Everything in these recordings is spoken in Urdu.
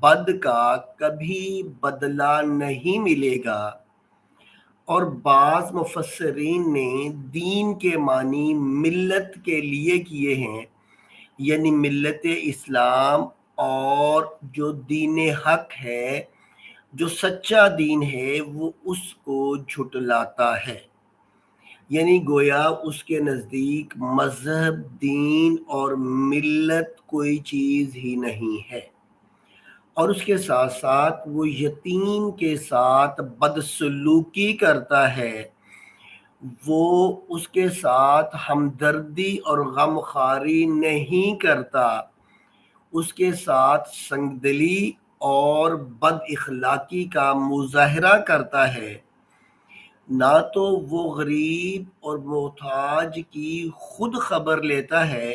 بد کا کبھی بدلہ نہیں ملے گا۔ اور بعض مفسرین نے دین کے معنی ملت کے لیے کیے ہیں، یعنی ملت اسلام، اور جو دین حق ہے، جو سچا دین ہے، وہ اس کو جھٹلاتا ہے، یعنی گویا اس کے نزدیک مذہب، دین اور ملت کوئی چیز ہی نہیں ہے۔ اور اس کے ساتھ ساتھ وہ یتیم کے ساتھ بدسلوکی کرتا ہے، وہ اس کے ساتھ ہمدردی اور غمخواری نہیں کرتا، اس کے ساتھ سنگدلی اور بد اخلاقی کا مظاہرہ کرتا ہے۔ نہ تو وہ غریب اور محتاج کی خود خبر لیتا ہے،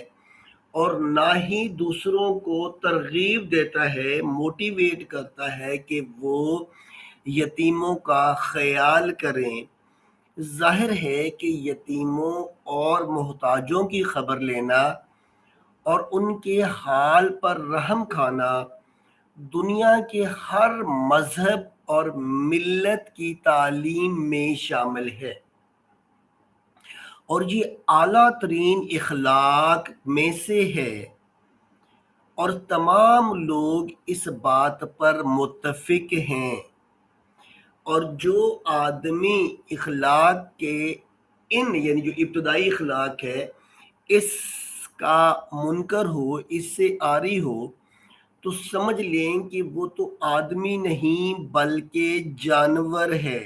اور نہ ہی دوسروں کو ترغیب دیتا ہے، موٹیویٹ کرتا ہے کہ وہ یتیموں کا خیال کریں۔ ظاہر ہے کہ یتیموں اور محتاجوں کی خبر لینا اور ان کے حال پر رحم کھانا دنیا کے ہر مذہب اور ملت کی تعلیم میں شامل ہے، اور یہ اعلیٰ ترین اخلاق میں سے ہے، اور تمام لوگ اس بات پر متفق ہیں۔ اور جو آدمی اخلاق کے یعنی جو ابتدائی اخلاق ہے، اس کا منکر ہو، اس سے عاری ہو، تو سمجھ لیں کہ وہ تو آدمی نہیں بلکہ جانور ہے۔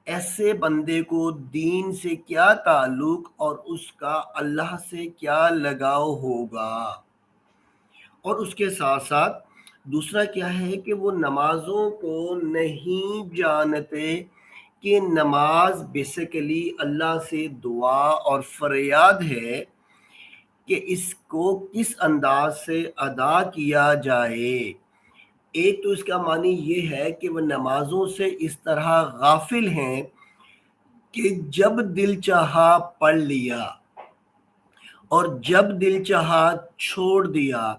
ایسے بندے کو دین سے کیا تعلق اور اس کا اللہ سے کیا لگاؤ ہوگا؟ اور اس کے ساتھ ساتھ دوسرا کیا ہے کہ وہ نمازوں کو نہیں جانتے کہ نماز بیسیکلی اللہ سے دعا اور فریاد ہے کہ اس کو کس انداز سے ادا کیا جائے۔ ایک تو اس کا معنی یہ ہے کہ وہ نمازوں سے اس طرح غافل ہیں کہ جب دل چاہا پڑھ لیا اور جب دل چاہا چھوڑ دیا،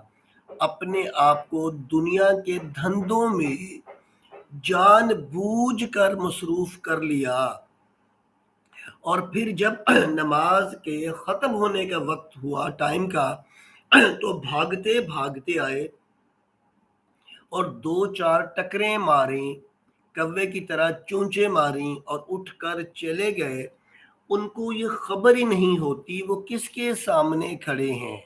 اپنے آپ کو دنیا کے دھندوں میں جان بوجھ کر مصروف کر لیا، اور پھر جب نماز کے ختم ہونے کا وقت ہوا ٹائم کا، تو بھاگتے بھاگتے آئے اور 2-4 ٹکریں ماریں، کوے کی طرح چونچے ماریں اور اٹھ کر چلے گئے۔ ان کو یہ خبر ہی نہیں ہوتی وہ کس کے سامنے کھڑے ہیں،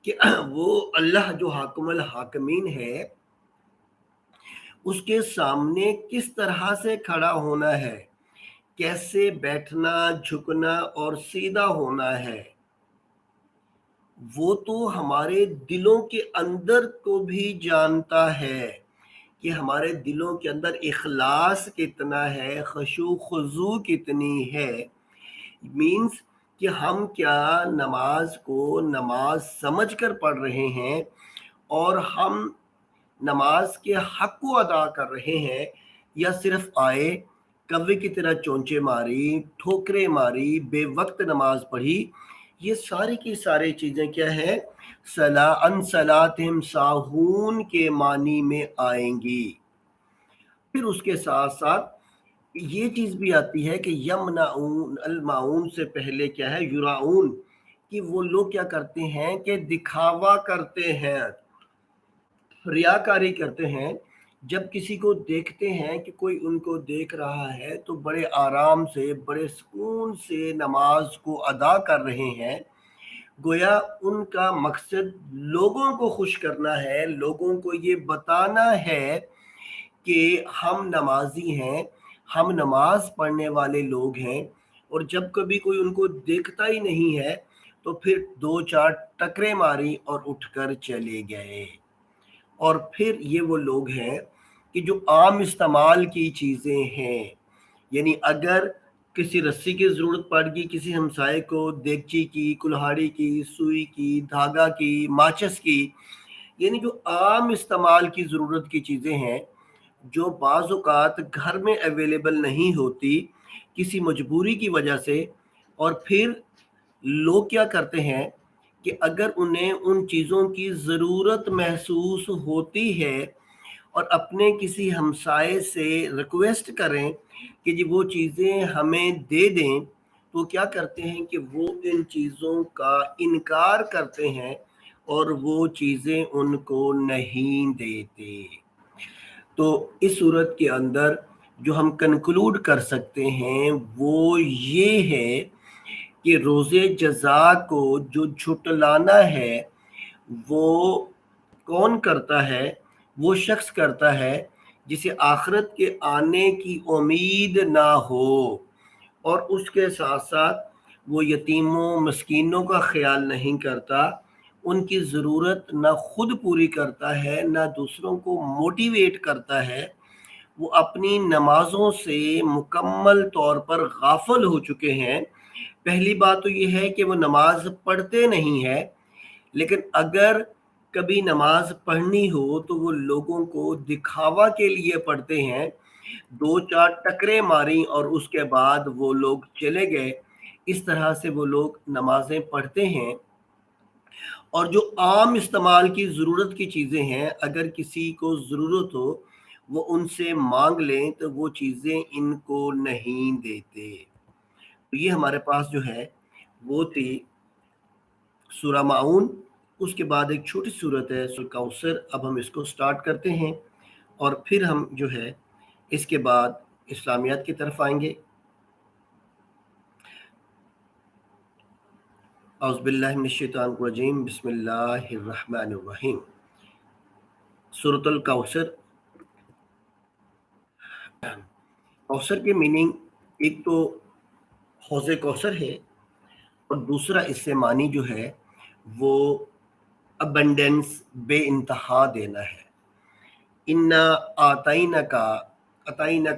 کہ وہ اللہ جو حاکم الحاکمین ہے، اس کے سامنے کس طرح سے کھڑا ہونا ہے، کیسے بیٹھنا، جھکنا اور سیدھا ہونا ہے۔ وہ تو ہمارے دلوں کے اندر کو بھی جانتا ہے کہ ہمارے دلوں کے اندر اخلاص کتنا ہے، خشوع خضوع کتنی ہے، مینز کہ ہم کیا نماز کو نماز سمجھ کر پڑھ رہے ہیں، اور ہم نماز کے حق کو ادا کر رہے ہیں، یا صرف آئے، کوے کی طرح چونچے ماری، ٹھوکریں ماری، بے وقت نماز پڑھی۔ یہ ساری کی ساری چیزیں کیا ہیں؟ ان صلاتہم ساہون کے معنی میں آئیں گی۔ پھر اس کے ساتھ ساتھ یہ چیز بھی آتی ہے کہ یمنعون المعون سے پہلے کیا ہے؟ یراؤن، کہ وہ لوگ کیا کرتے ہیں کہ دکھاوا کرتے ہیں، ریاکاری کرتے ہیں۔ جب کسی کو دیکھتے ہیں کہ کوئی ان کو دیکھ رہا ہے تو بڑے آرام سے، بڑے سکون سے نماز کو ادا کر رہے ہیں، گویا ان کا مقصد لوگوں کو خوش کرنا ہے، لوگوں کو یہ بتانا ہے کہ ہم نمازی ہیں، ہم نماز پڑھنے والے لوگ ہیں۔ اور جب کبھی کوئی ان کو دیکھتا ہی نہیں ہے تو پھر 2-4 ٹکریں ماری اور اٹھ کر چلے گئے۔ اور پھر یہ وہ لوگ ہیں کہ جو عام استعمال کی چیزیں ہیں، یعنی اگر کسی رسی کی ضرورت پڑ گئی کسی ہمسائے کو، دیگچی کی، کلہاڑی کی، سوئی کی، دھاگا کی، ماچس کی، یعنی جو عام استعمال کی ضرورت کی چیزیں ہیں، جو بعض اوقات گھر میں اویلیبل نہیں ہوتی کسی مجبوری کی وجہ سے، اور پھر لوگ کیا کرتے ہیں کہ اگر انہیں ان چیزوں کی ضرورت محسوس ہوتی ہے اور اپنے کسی ہمسائے سے ریکویسٹ کریں کہ جی وہ چیزیں ہمیں دے دیں، تو کیا کرتے ہیں کہ وہ ان چیزوں کا انکار کرتے ہیں اور وہ چیزیں ان کو نہیں دیتے۔ تو اس صورت کے اندر جو ہم کنکلوڈ کر سکتے ہیں وہ یہ ہے کہ روز جزا کو جو جھٹلانا ہے وہ کون کرتا ہے؟ وہ شخص کرتا ہے جسے آخرت کے آنے کی امید نہ ہو، اور اس کے ساتھ ساتھ وہ یتیموں مسکینوں کا خیال نہیں کرتا، ان کی ضرورت نہ خود پوری کرتا ہے نہ دوسروں کو موٹیویٹ کرتا ہے۔ وہ اپنی نمازوں سے مکمل طور پر غافل ہو چکے ہیں۔ پہلی بات تو یہ ہے کہ وہ نماز پڑھتے نہیں ہیں، لیکن اگر کبھی نماز پڑھنی ہو تو وہ لوگوں کو دکھاوا کے لیے پڑھتے ہیں، دو چار ٹکرے ماری اور اس کے بعد وہ لوگ چلے گئے۔ اس طرح سے وہ لوگ نمازیں پڑھتے ہیں، اور جو عام استعمال کی ضرورت کی چیزیں ہیں اگر کسی کو ضرورت ہو وہ ان سے مانگ لیں تو وہ چیزیں ان کو نہیں دیتے۔ تو یہ ہمارے پاس جو ہے وہ تھی سورہ معون، اس کے بعد ایک چھوٹی صورت ہے سورہ کوثر۔ اب ہم اس کو سٹارٹ کرتے ہیں اور پھر ہم جو ہے اس کے بعد اسلامیات کی طرف آئیں گے۔ اعوذ باللہ من الشیطان الرجیم، بسم اللہ الرحمن الرحیم۔ سورۃ الکوثر۔ کوثر کے میننگ ایک تو حوض کوثر ہے، اور دوسرا اس سے معنی جو ہے وہ ابنڈنس، بے انتہا دینا ہے۔ انا آتینک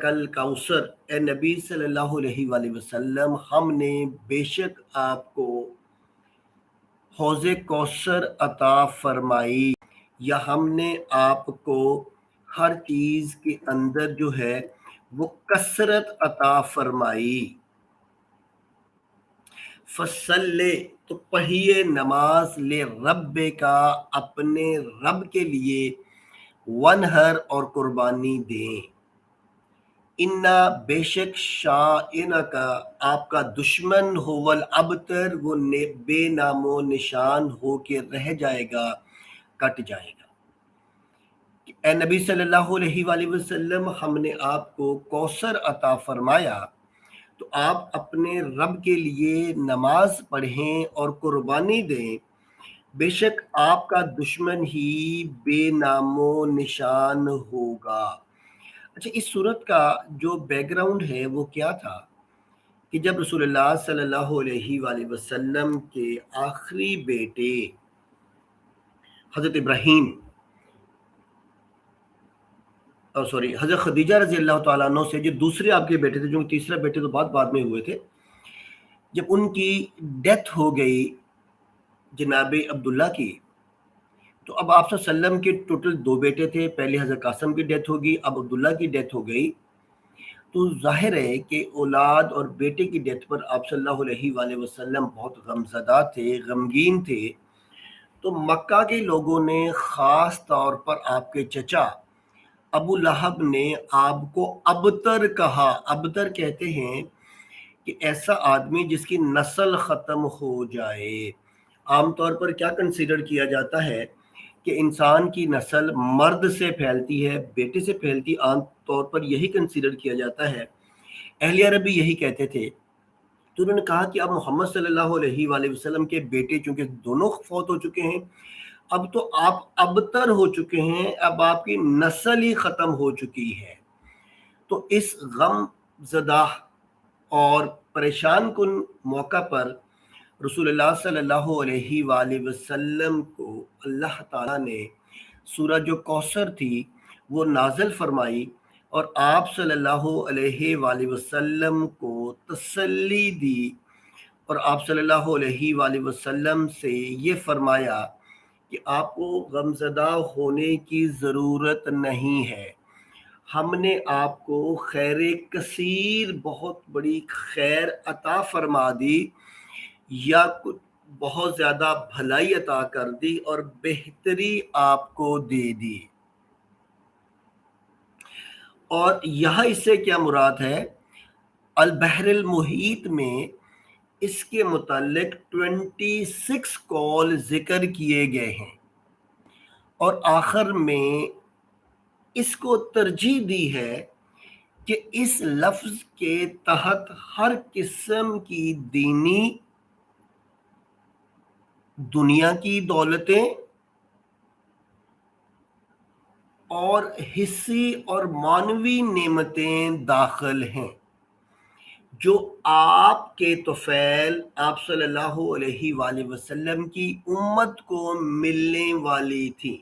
الکوثر، اے نبی صلی اللہ علیہ وآلہ وسلم ہم نے بے شک آپ کو حوض کوثر عطا فرمائی، یا ہم نے آپ کو ہر چیز کے اندر جو ہے وہ کثرت عطا فرمائی۔ فصلے تو پڑھیے نماز، لے رب کا اپنے رب کے لیے، ونہر اور قربانی دیں۔ انا بے شک شائن کا آپ کا دشمن ہو، الابتر وہ بے نام و نشان ہو کے رہ جائے گا، کٹ جائے گا۔ اے نبی صلی اللہ علیہ وآلہ وسلم ہم نے آپ کو کوثر عطا فرمایا تو آپ اپنے رب کے لیے نماز پڑھیں اور قربانی دیں، بے شک آپ کا دشمن ہی بے نام و نشان ہوگا۔ اچھا، اس صورت کا جو بیک گراؤنڈ ہے وہ کیا تھا کہ جب رسول اللہ صلی اللہ علیہ وآلہ وسلم کے آخری بیٹے حضرت ابراہیم حضرت خدیجہ رضی اللہ تعالیٰ عنہ سے جو دوسرے آپ کے بیٹے تھے، جو تیسرا بیٹے تو بعد میں ہوئے تھے، جب ان کی ڈیتھ ہو گئی جناب عبداللہ کی، تو اب آپ صلی اللہ علیہ وسلم کے ٹوٹل دو بیٹے تھے، پہلے حضرت قاسم کی ڈیتھ ہوگی، اب عبداللہ کی ڈیتھ ہو گئی۔ تو ظاہر ہے کہ اولاد اور بیٹے کی ڈیتھ پر آپ صلی اللہ علیہ وآلہ وسلم بہت غمزدہ تھے، غمگین تھے۔ تو مکہ کے لوگوں نے خاص طور پر آپ کے چچا ابو لہب نے آپ کو ابتر کہا۔ ابتر کہتے ہیں کہ ایسا آدمی جس کی نسل ختم ہو جائے۔ عام طور پر کیا کنسیڈر کیا جاتا ہے کہ انسان کی نسل مرد سے پھیلتی ہے، بیٹے سے پھیلتی، عام طور پر یہی کنسیڈر کیا جاتا ہے۔ اہل عرب بھی یہی کہتے تھے۔ تو انہوں نے کہا کہ اب محمد صلی اللہ علیہ وآلہ وسلم کے بیٹے چونکہ دونوں فوت ہو چکے ہیں، اب تو آپ ابتر ہو چکے ہیں، اب آپ کی نسل ہی ختم ہو چکی ہے۔ تو اس غم زدہ اور پریشان کن موقع پر رسول اللہ صلی اللہ علیہ وآلہ وسلم کو اللہ تعالیٰ نے سورہ جو کوثر تھی وہ نازل فرمائی، اور آپ صلی اللہ علیہ وآلہ وسلم کو تسلی دی، اور آپ صلی اللہ علیہ وآلہ وسلم سے یہ فرمایا کہ آپ کو غمزدہ ہونے کی ضرورت نہیں ہے، ہم نے آپ کو خیر کثیر، بہت بڑی خیر عطا فرما دی، یا بہت زیادہ بھلائی عطا کر دی اور بہتری آپ کو دے دی۔ اور یہاں اس سے کیا مراد ہے؟ البحر المحیط میں اس کے متعلق 26 قول ذکر کیے گئے ہیں، اور آخر میں اس کو ترجیح دی ہے کہ اس لفظ کے تحت ہر قسم کی دینی، دنیا کی دولتیں اور حصی اور معنوی نعمتیں داخل ہیں، جو آپ کے طفیل آپ صلی اللہ علیہ وآلہ وسلم کی امت کو ملنے والی تھی۔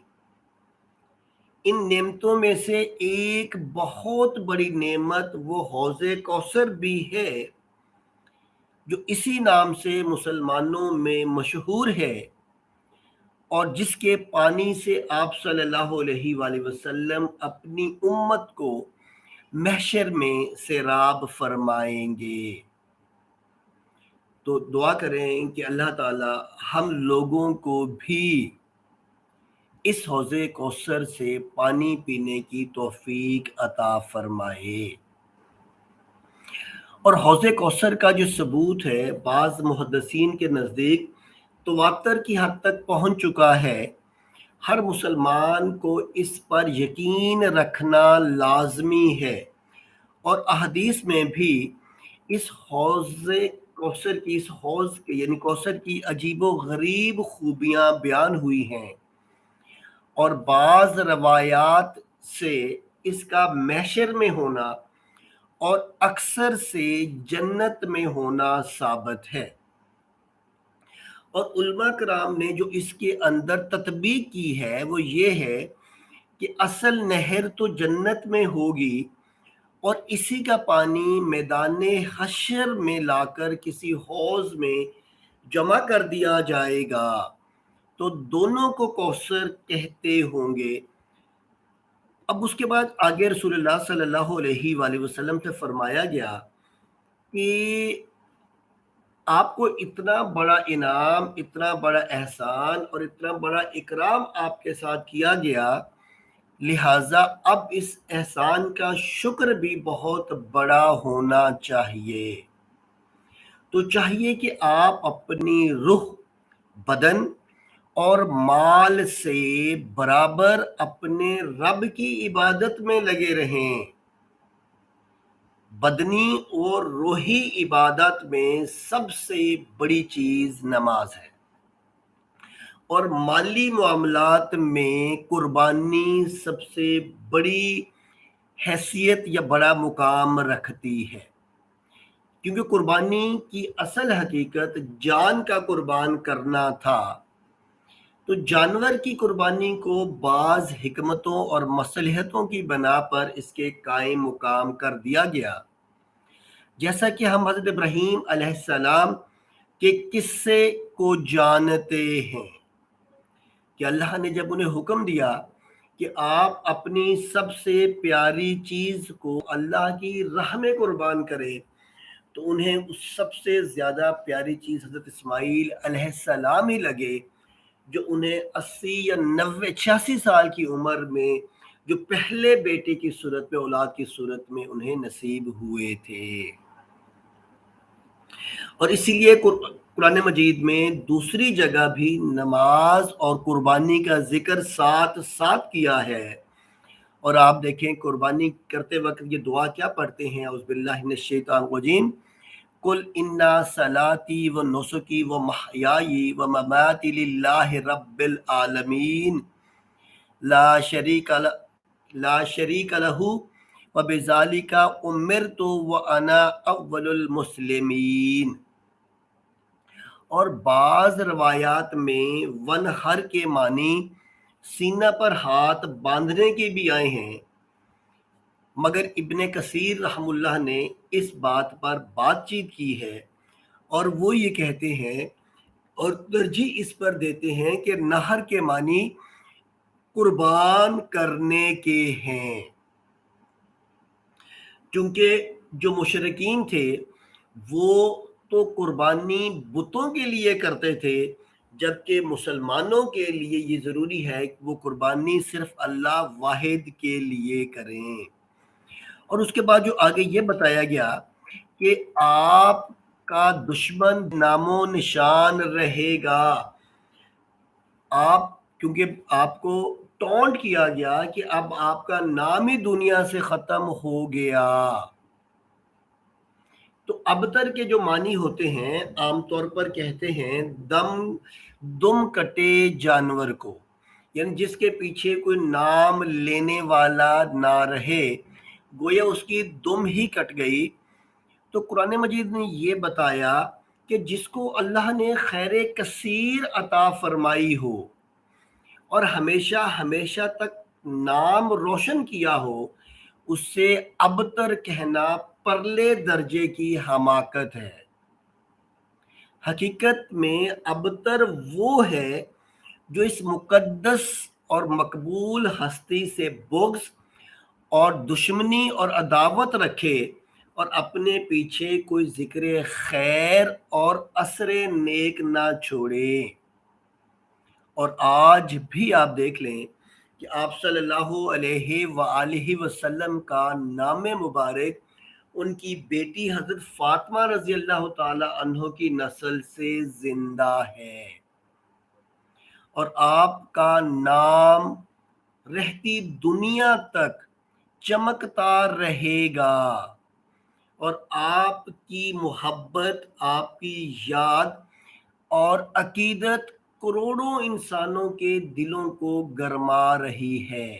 ان نعمتوں میں سے ایک بہت بڑی نعمت وہ حوض کوثر بھی ہے، جو اسی نام سے مسلمانوں میں مشہور ہے، اور جس کے پانی سے آپ صلی اللہ علیہ وآلہ وسلم اپنی امت کو محشر میں سیراب فرمائیں گے۔ تو دعا کریں کہ اللہ تعالی ہم لوگوں کو بھی اس حوض کوثر سے پانی پینے کی توفیق عطا فرمائے۔ اور حوض کوثر کا جو ثبوت ہے بعض محدثین کے نزدیک تواتر کی حد تک پہنچ چکا ہے۔ ہر مسلمان کو اس پر یقین رکھنا لازمی ہے، اور احادیث میں بھی اس حوض کوثر کی یعنی کوثر کی عجیب و غریب خوبیاں بیان ہوئی ہیں، اور بعض روایات سے اس کا محشر میں ہونا اور اکثر سے جنت میں ہونا ثابت ہے۔ اور علماء کرام نے جو اس کے اندر تطبیق کی ہے وہ یہ ہے کہ اصل نہر تو جنت میں ہوگی، اور اسی کا پانی میدان حشر میں لا کر کسی حوض میں جمع کر دیا جائے گا، تو دونوں کو کوثر کہتے ہوں گے۔ اب اس کے بعد آگے رسول اللہ صلی اللہ علیہ وآلہ وسلم سے فرمایا گیا کہ آپ کو اتنا بڑا انعام، اتنا بڑا احسان اور اتنا بڑا اکرام آپ کے ساتھ کیا گیا، لہٰذا اب اس احسان کا شکر بھی بہت بڑا ہونا چاہیے۔ تو چاہیے کہ آپ اپنی روح، بدن اور مال سے برابر اپنے رب کی عبادت میں لگے رہیں۔ بدنی اور روحی عبادت میں سب سے بڑی چیز نماز ہے، اور مالی معاملات میں قربانی سب سے بڑی حیثیت یا بڑا مقام رکھتی ہے، کیونکہ قربانی کی اصل حقیقت جان کا قربان کرنا تھا۔ تو جانور کی قربانی کو بعض حکمتوں اور مصلحتوں کی بنا پر اس کے قائم مقام کر دیا گیا، جیسا کہ ہم حضرت ابراہیم علیہ السلام کے قصے کو جانتے ہیں کہ اللہ نے جب انہیں حکم دیا کہ آپ اپنی سب سے پیاری چیز کو اللہ کی راہ میں قربان کریں، تو انہیں اس سب سے زیادہ پیاری چیز حضرت اسماعیل علیہ السلام ہی لگے، جو انہیں 80 یا 90 86 سال کی عمر میں جو پہلے بیٹے کی صورت میں، اولاد کی صورت میں انہیں نصیب ہوئے تھے۔ اور اسی لیے قرآن مجید میں دوسری جگہ بھی نماز اور قربانی کا ذکر ساتھ ساتھ کیا ہے، اور آپ دیکھیں قربانی کرتے وقت یہ دعا کیا پڑھتے ہیں، اعوذ باللہ من الشیطان الرجیم، قل ان صلاتی و نسکی و محیائی و مماتی للہ رب العالمین لا شریک لہ وبذالک امرت وانا اول المسلمین۔ اور بعض روایات میں ونہر کے معنی سینہ پر ہاتھ باندھنے کے بھی آئے ہیں، مگر ابن کثیر رحم اللہ نے اس بات پر بات چیت کی ہے، اور وہ یہ کہتے ہیں اور ترجیح اس پر دیتے ہیں کہ نہر کے معنی قربان کرنے کے ہیں، چونکہ جو مشرکین تھے وہ تو قربانی بتوں کے لیے کرتے تھے، جبکہ مسلمانوں کے لیے یہ ضروری ہے کہ وہ قربانی صرف اللہ واحد کے لیے کریں۔ اور اس کے بعد جو آگے یہ بتایا گیا کہ آپ کا دشمن نام و نشان رہے گا، آپ کیونکہ آپ کو ٹونٹ کیا گیا کہ اب آپ کا نام ہی دنیا سے ختم ہو گیا۔ تو ابتر کے جو معنی ہوتے ہیں عام طور پر کہتے ہیں دم کٹے جانور کو، یعنی جس کے پیچھے کوئی نام لینے والا نہ رہے، گویا اس کی دم ہی کٹ گئی۔ تو قرآن مجید نے یہ بتایا کہ جس کو اللہ نے خیر کثیر عطا فرمائی ہو اور ہمیشہ ہمیشہ تک نام روشن کیا ہو، اس سے ابتر کہنا پرلے درجے کی حماقت ہے۔ حقیقت میں ابتر وہ ہے جو اس مقدس اور مقبول ہستی سے بغض اور دشمنی اور عداوت رکھے اور اپنے پیچھے کوئی ذکر خیر اور اثر نیک نہ چھوڑے۔ اور آج بھی آپ دیکھ لیں کہ آپ صلی اللہ علیہ وآلہ وسلم کا نام مبارک ان کی بیٹی حضرت فاطمہ رضی اللہ تعالی عنہ کی نسل سے زندہ ہے، اور آپ کا نام رہتی دنیا تک چمکتا رہے گا، اور آپ کی محبت، آپ کی یاد اور عقیدت کروڑوں انسانوں کے دلوں کو گرما رہی ہے۔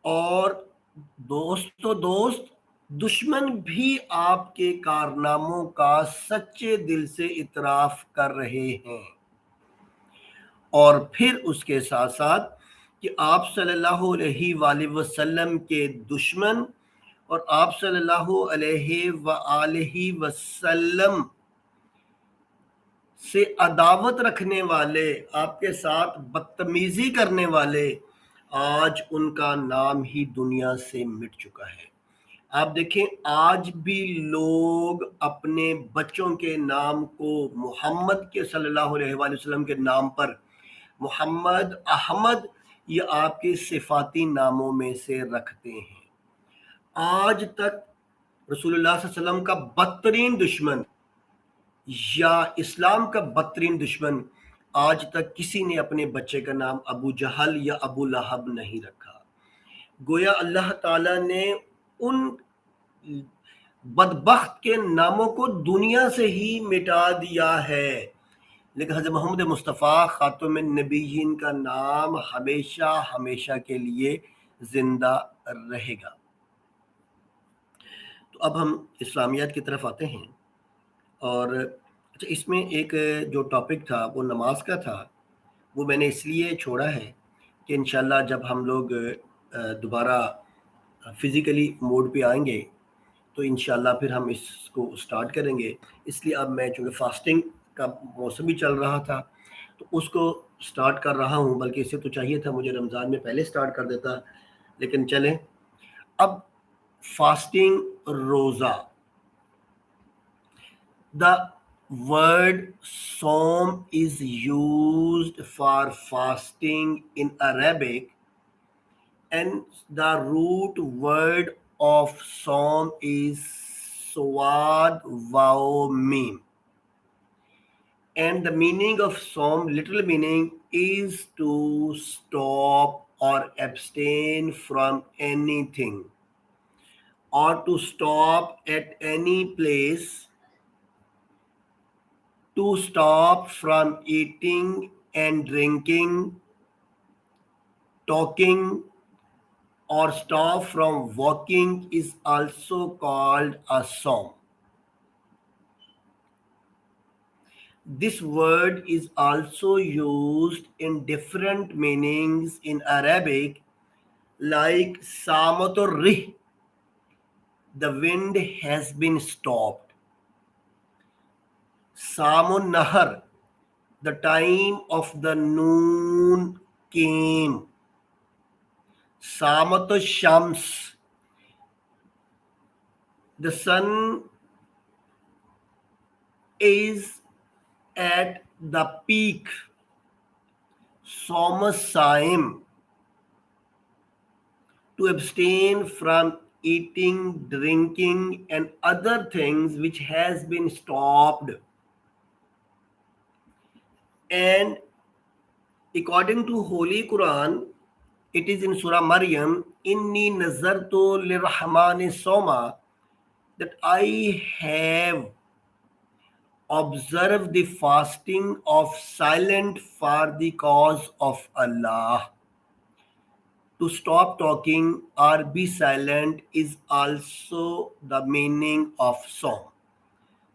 اور دوست دشمن بھی آپ کے کارناموں کا سچے دل سے اعتراف کر رہے ہیں۔ اور پھر اس کے ساتھ ساتھ کہ آپ صلی اللہ علیہ وآلہ وسلم کے دشمن اور آپ صلی اللہ علیہ وآلہ وسلم سے عداوت رکھنے والے، آپ کے ساتھ بدتمیزی کرنے والے، آج ان کا نام ہی دنیا سے مٹ چکا ہے۔ آپ دیکھیں آج بھی لوگ اپنے بچوں کے نام کو محمد کے صلی اللہ علیہ وآلہ وسلم کے نام پر محمد، احمد، یہ آپ کے صفاتی ناموں میں سے رکھتے ہیں۔ آج تک رسول اللہ صلی اللہ علیہ وسلم کا بدترین دشمن یا اسلام کا بدترین دشمن، آج تک کسی نے اپنے بچے کا نام ابو جہل یا ابو لہب نہیں رکھا۔ گویا اللہ تعالیٰ نے ان بدبخت کے ناموں کو دنیا سے ہی مٹا دیا ہے، لیکن حضرت محمد مصطفیٰ خاتم النبیین کا نام ہمیشہ ہمیشہ کے لیے زندہ رہے گا۔ تو اب ہم اسلامیات کی طرف آتے ہیں، اور اچھا اس میں ایک جو ٹاپک تھا وہ نماز کا تھا، وہ میں نے اس لیے چھوڑا ہے کہ انشاءاللہ جب ہم لوگ دوبارہ فزیکلی موڈ پہ آئیں گے تو انشاءاللہ پھر ہم اس کو سٹارٹ کریں گے۔ اس لیے اب میں چونکہ فاسٹنگ کا موسم بھی چل رہا تھا تو اس کو سٹارٹ کر رہا ہوں، بلکہ اسے تو چاہیے تھا مجھے رمضان میں پہلے سٹارٹ کر دیتا، لیکن چلیں۔ اب فاسٹنگ، روزہ، the word صوم is used for fasting in Arabic, and the root word of صوم is swad waw mim, and the meaning of صوم, literal meaning, is to stop or abstain from anything, or to stop at any place, to stop from eating and drinking, talking, or stop from walking is also called a sawm. This word is also used in different meanings in Arabic, like Samatur Rih, the wind has been stopped. Samun Nahar, the time of the noon came. Samat Shams, the sun is at the peak. Somasaim, to abstain from eating, drinking, and other things which has been stopped. And according to Holy Quran, it is in Surah Maryam, Inni nazartu lirrahmani soma, that I have observed the fasting of silent for the cause of Allah. To stop talking or be silent is also the meaning of song.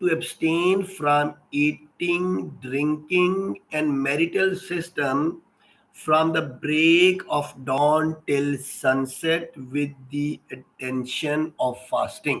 to abstain from eating, drinking, and marital system from the break of dawn till sunset with the attention of fasting.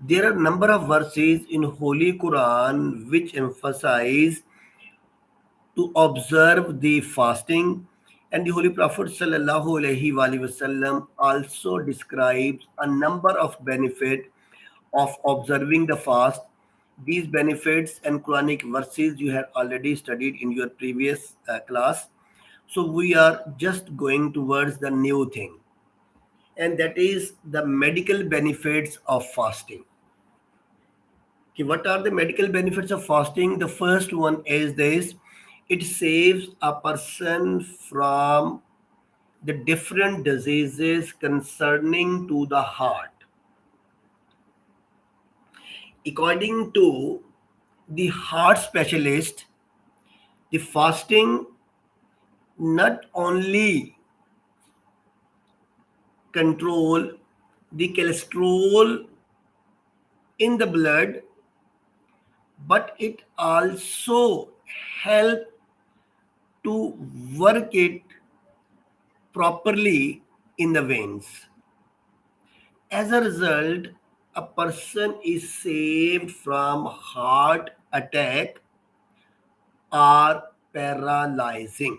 There are number of verses in Holy Quran which emphasize to observe the fasting, and the Holy Prophet sallallahu alaihi wasallam also describes a number of benefits of observing the fast. These benefits and Quranic verses you have already studied in your previous class. So we are just going towards the new thing, and that is the medical benefits of fasting. Okay, what are the medical benefits of fasting? The first one is this: it saves a person from the different diseases concerning to the heart. According to the heart specialist, the fasting not only control the cholesterol in the blood, but it also help to work it properly in the veins. As a result, a person is saved from heart attack or paralyzing.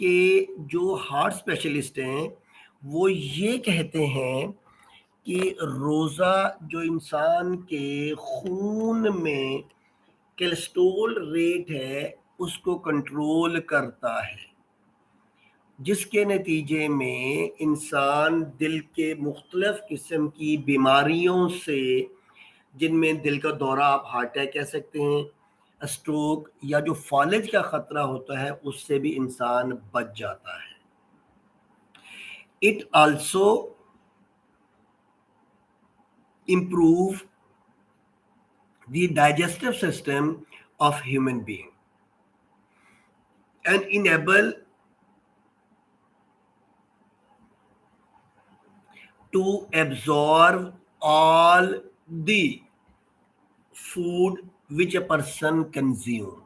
کہ جو ہارٹ اسپیشلسٹ ہیں وہ یہ کہتے ہیں کہ روزہ جو انسان کے خون میں کولیسٹرول ریٹ ہے اس کو کنٹرول کرتا ہے، جس کے نتیجے میں انسان دل کے مختلف قسم کی بیماریوں سے، جن میں دل کا دورہ آپ ہارٹ اٹیک کہہ سکتے ہیں، اسٹروک یا جو فالج کا خطرہ ہوتا ہے، اس سے بھی انسان بچ جاتا ہے۔ It also improve the digestive system of human being and enable to absorb all the food which a person consume.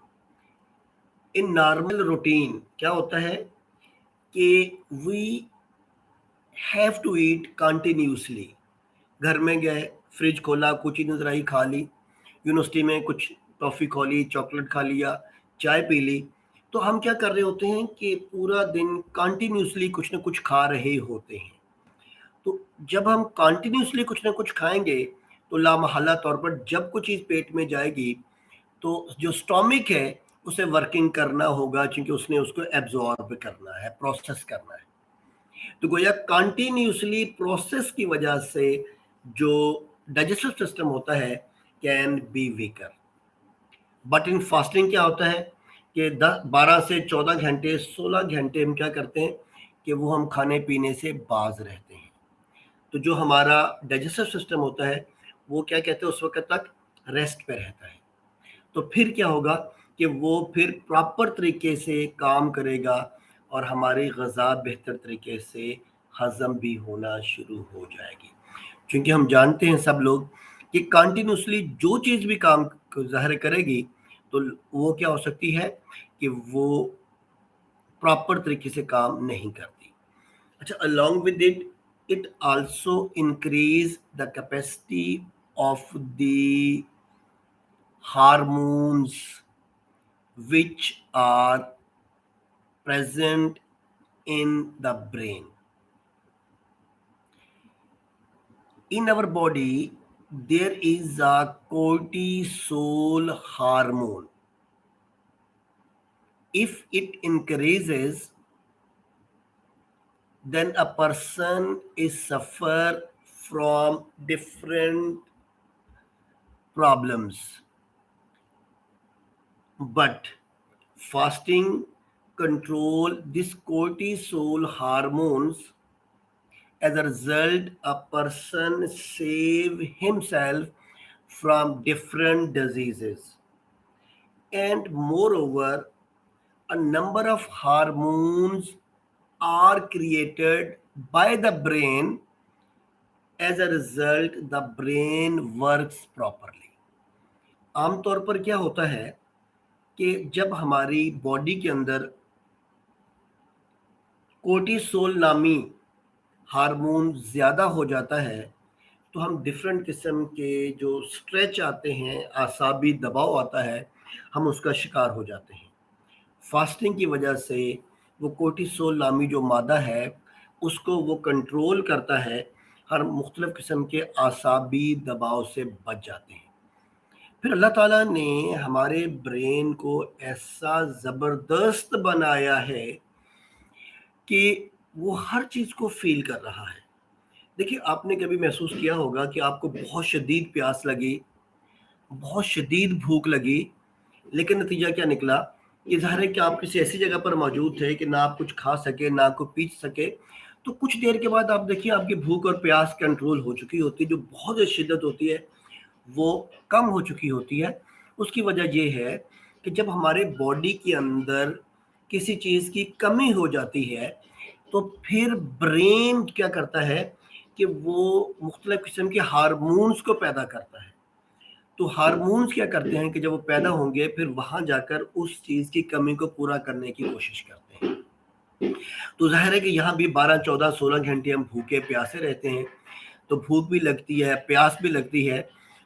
In normal routine کیا ہوتا ہے کہ we have to eat continuously. گھر میں گئے، فریج کھولا، کچھ چیز نظر آئی، کھا لی، یونیورسٹی میں کچھ ٹافی کھا لی، چاکلیٹ کھا لیا، چائے پی لی، تو ہم کیا کر رہے ہوتے ہیں کہ پورا دن کنٹینیوسلی کچھ نہ کچھ کھا رہے ہوتے ہیں۔ تو جب ہم کنٹینیوسلی کچھ نہ کچھ کھائیں گے تو لامحالہ طور پر جب کوئی چیز پیٹ میں جائے گی تو جو اسٹامک ہے اسے ورکنگ کرنا ہوگا، چونکہ اس نے اس کو ایبزارب کرنا ہے، پروسیس کرنا ہے۔ تو گویا کنٹینیوسلی پروسیس کی وجہ سے جو ڈائجسٹو سسٹم ہوتا ہے can be weaker. But in fasting کیا ہوتا ہے کہ 12 سے 14 گھنٹے 16 گھنٹے ہم کیا کرتے ہیں کہ وہ ہم کھانے پینے سے باز رہتے ہیں۔ تو جو ہمارا ڈائجسٹو سسٹم ہوتا ہے وہ کیا کہتے ہیں اس وقت تک ریسٹ پہ رہتا ہے۔ تو پھر کیا ہوگا کہ وہ پھر پراپر طریقے سے کام کرے گا اور ہماری غذا بہتر طریقے سے ہضم بھی ہونا شروع ہو جائے گی، چونکہ ہم جانتے ہیں سب لوگ کہ کنٹینیوسلی جو چیز بھی کام ظاہر کرے گی تو وہ کیا ہو سکتی ہے کہ وہ پراپر طریقے سے کام نہیں کرتی۔ اچھا، along with it, it also increase the capacity of the hormones which are present in the brain. In our body, there is a cortisol hormone. If it increases, then a person is suffer from different problems. But fasting control this cortisol hormones. As a result, a person save himself from different diseases. And moreover, a number of hormones are created by the brain. As a result, the brain works properly. عام طور پر کیا ہوتا ہے کہ جب ہماری باڈی کے اندر کورٹیسول نامی ہارمون زیادہ ہو جاتا ہے تو ہم ڈفرینٹ قسم کے جو اسٹریچ آتے ہیں، اعصابی دباؤ آتا ہے، ہم اس کا شکار ہو جاتے ہیں۔ فاسٹنگ کی وجہ سے وہ کورٹیسول نامی جو مادہ ہے اس کو وہ کنٹرول کرتا ہے، ہر مختلف قسم کے اعصابی دباؤ سے بچ جاتے ہیں۔ پھر اللہ تعالیٰ نے ہمارے برین کو ایسا زبردست بنایا ہے کہ وہ ہر چیز کو فیل کر رہا ہے۔ دیکھیے، آپ نے کبھی محسوس کیا ہوگا کہ آپ کو بہت شدید پیاس لگی، بہت شدید بھوک لگی، لیکن نتیجہ کیا نکلا؟ یہ ظاہر ہے کہ آپ کسی ایسی جگہ پر موجود تھے کہ نہ آپ کچھ کھا سکے نہ کو پی سکے، تو کچھ دیر کے بعد آپ دیکھیے آپ کی بھوک اور پیاس کنٹرول ہو چکی ہوتی ہے، جو بہت زیادہ شدت ہوتی ہے وہ کم ہو چکی ہوتی ہے۔ اس کی وجہ یہ ہے کہ جب ہمارے باڈی کے اندر کسی چیز کی کمی ہو جاتی ہے تو پھر برین کیا کرتا ہے کہ وہ مختلف قسم کے ہارمونز کو پیدا کرتا ہے۔ تو ہارمونز کیا کرتے ہیں کہ جب وہ پیدا ہوں گے پھر وہاں جا کر اس چیز کی کمی کو پورا کرنے کی کوشش کرتے ہیں۔ تو ظاہر ہے کہ یہاں بھی 12 14 16 گھنٹے ہم بھوکے پیاسے رہتے ہیں، تو بھوک بھی لگتی ہے، پیاس بھی لگتی ہے،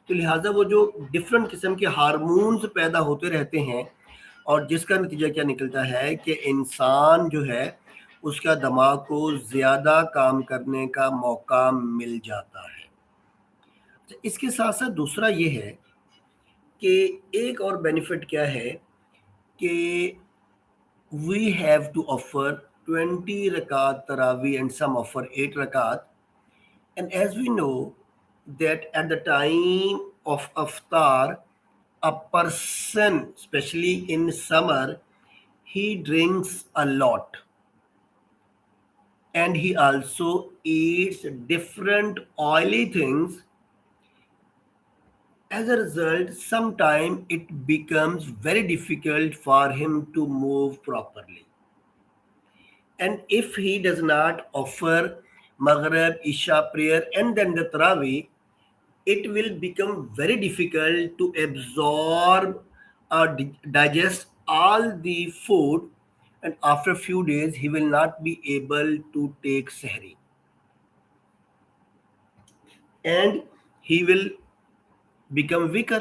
تو لہٰذا وہ جو ڈفرینٹ قسم کے ہارمونز پیدا ہوتے رہتے ہیں اور جس کا نتیجہ کیا نکلتا ہے کہ انسان جو ہے اس کا دماغ کو زیادہ کام کرنے کا موقع مل جاتا ہے۔ اس کے ساتھ ساتھ دوسرا یہ ہے کہ ایک اور بینیفٹ کیا ہے کہ we have to offer 20 rakat tarawih and some offer 8 rakat. And as we know that at the time of iftar, a person, especially in summer, he drinks a lot and he also eats different oily things. As a result, sometimes it becomes very difficult for him to move properly. And if he does not offer Maghrib, Isha prayer and then the Tarawih, it will become very difficult to absorb or digest all the food, and after a few days he will not be able to take Sahri. And he will become weaker.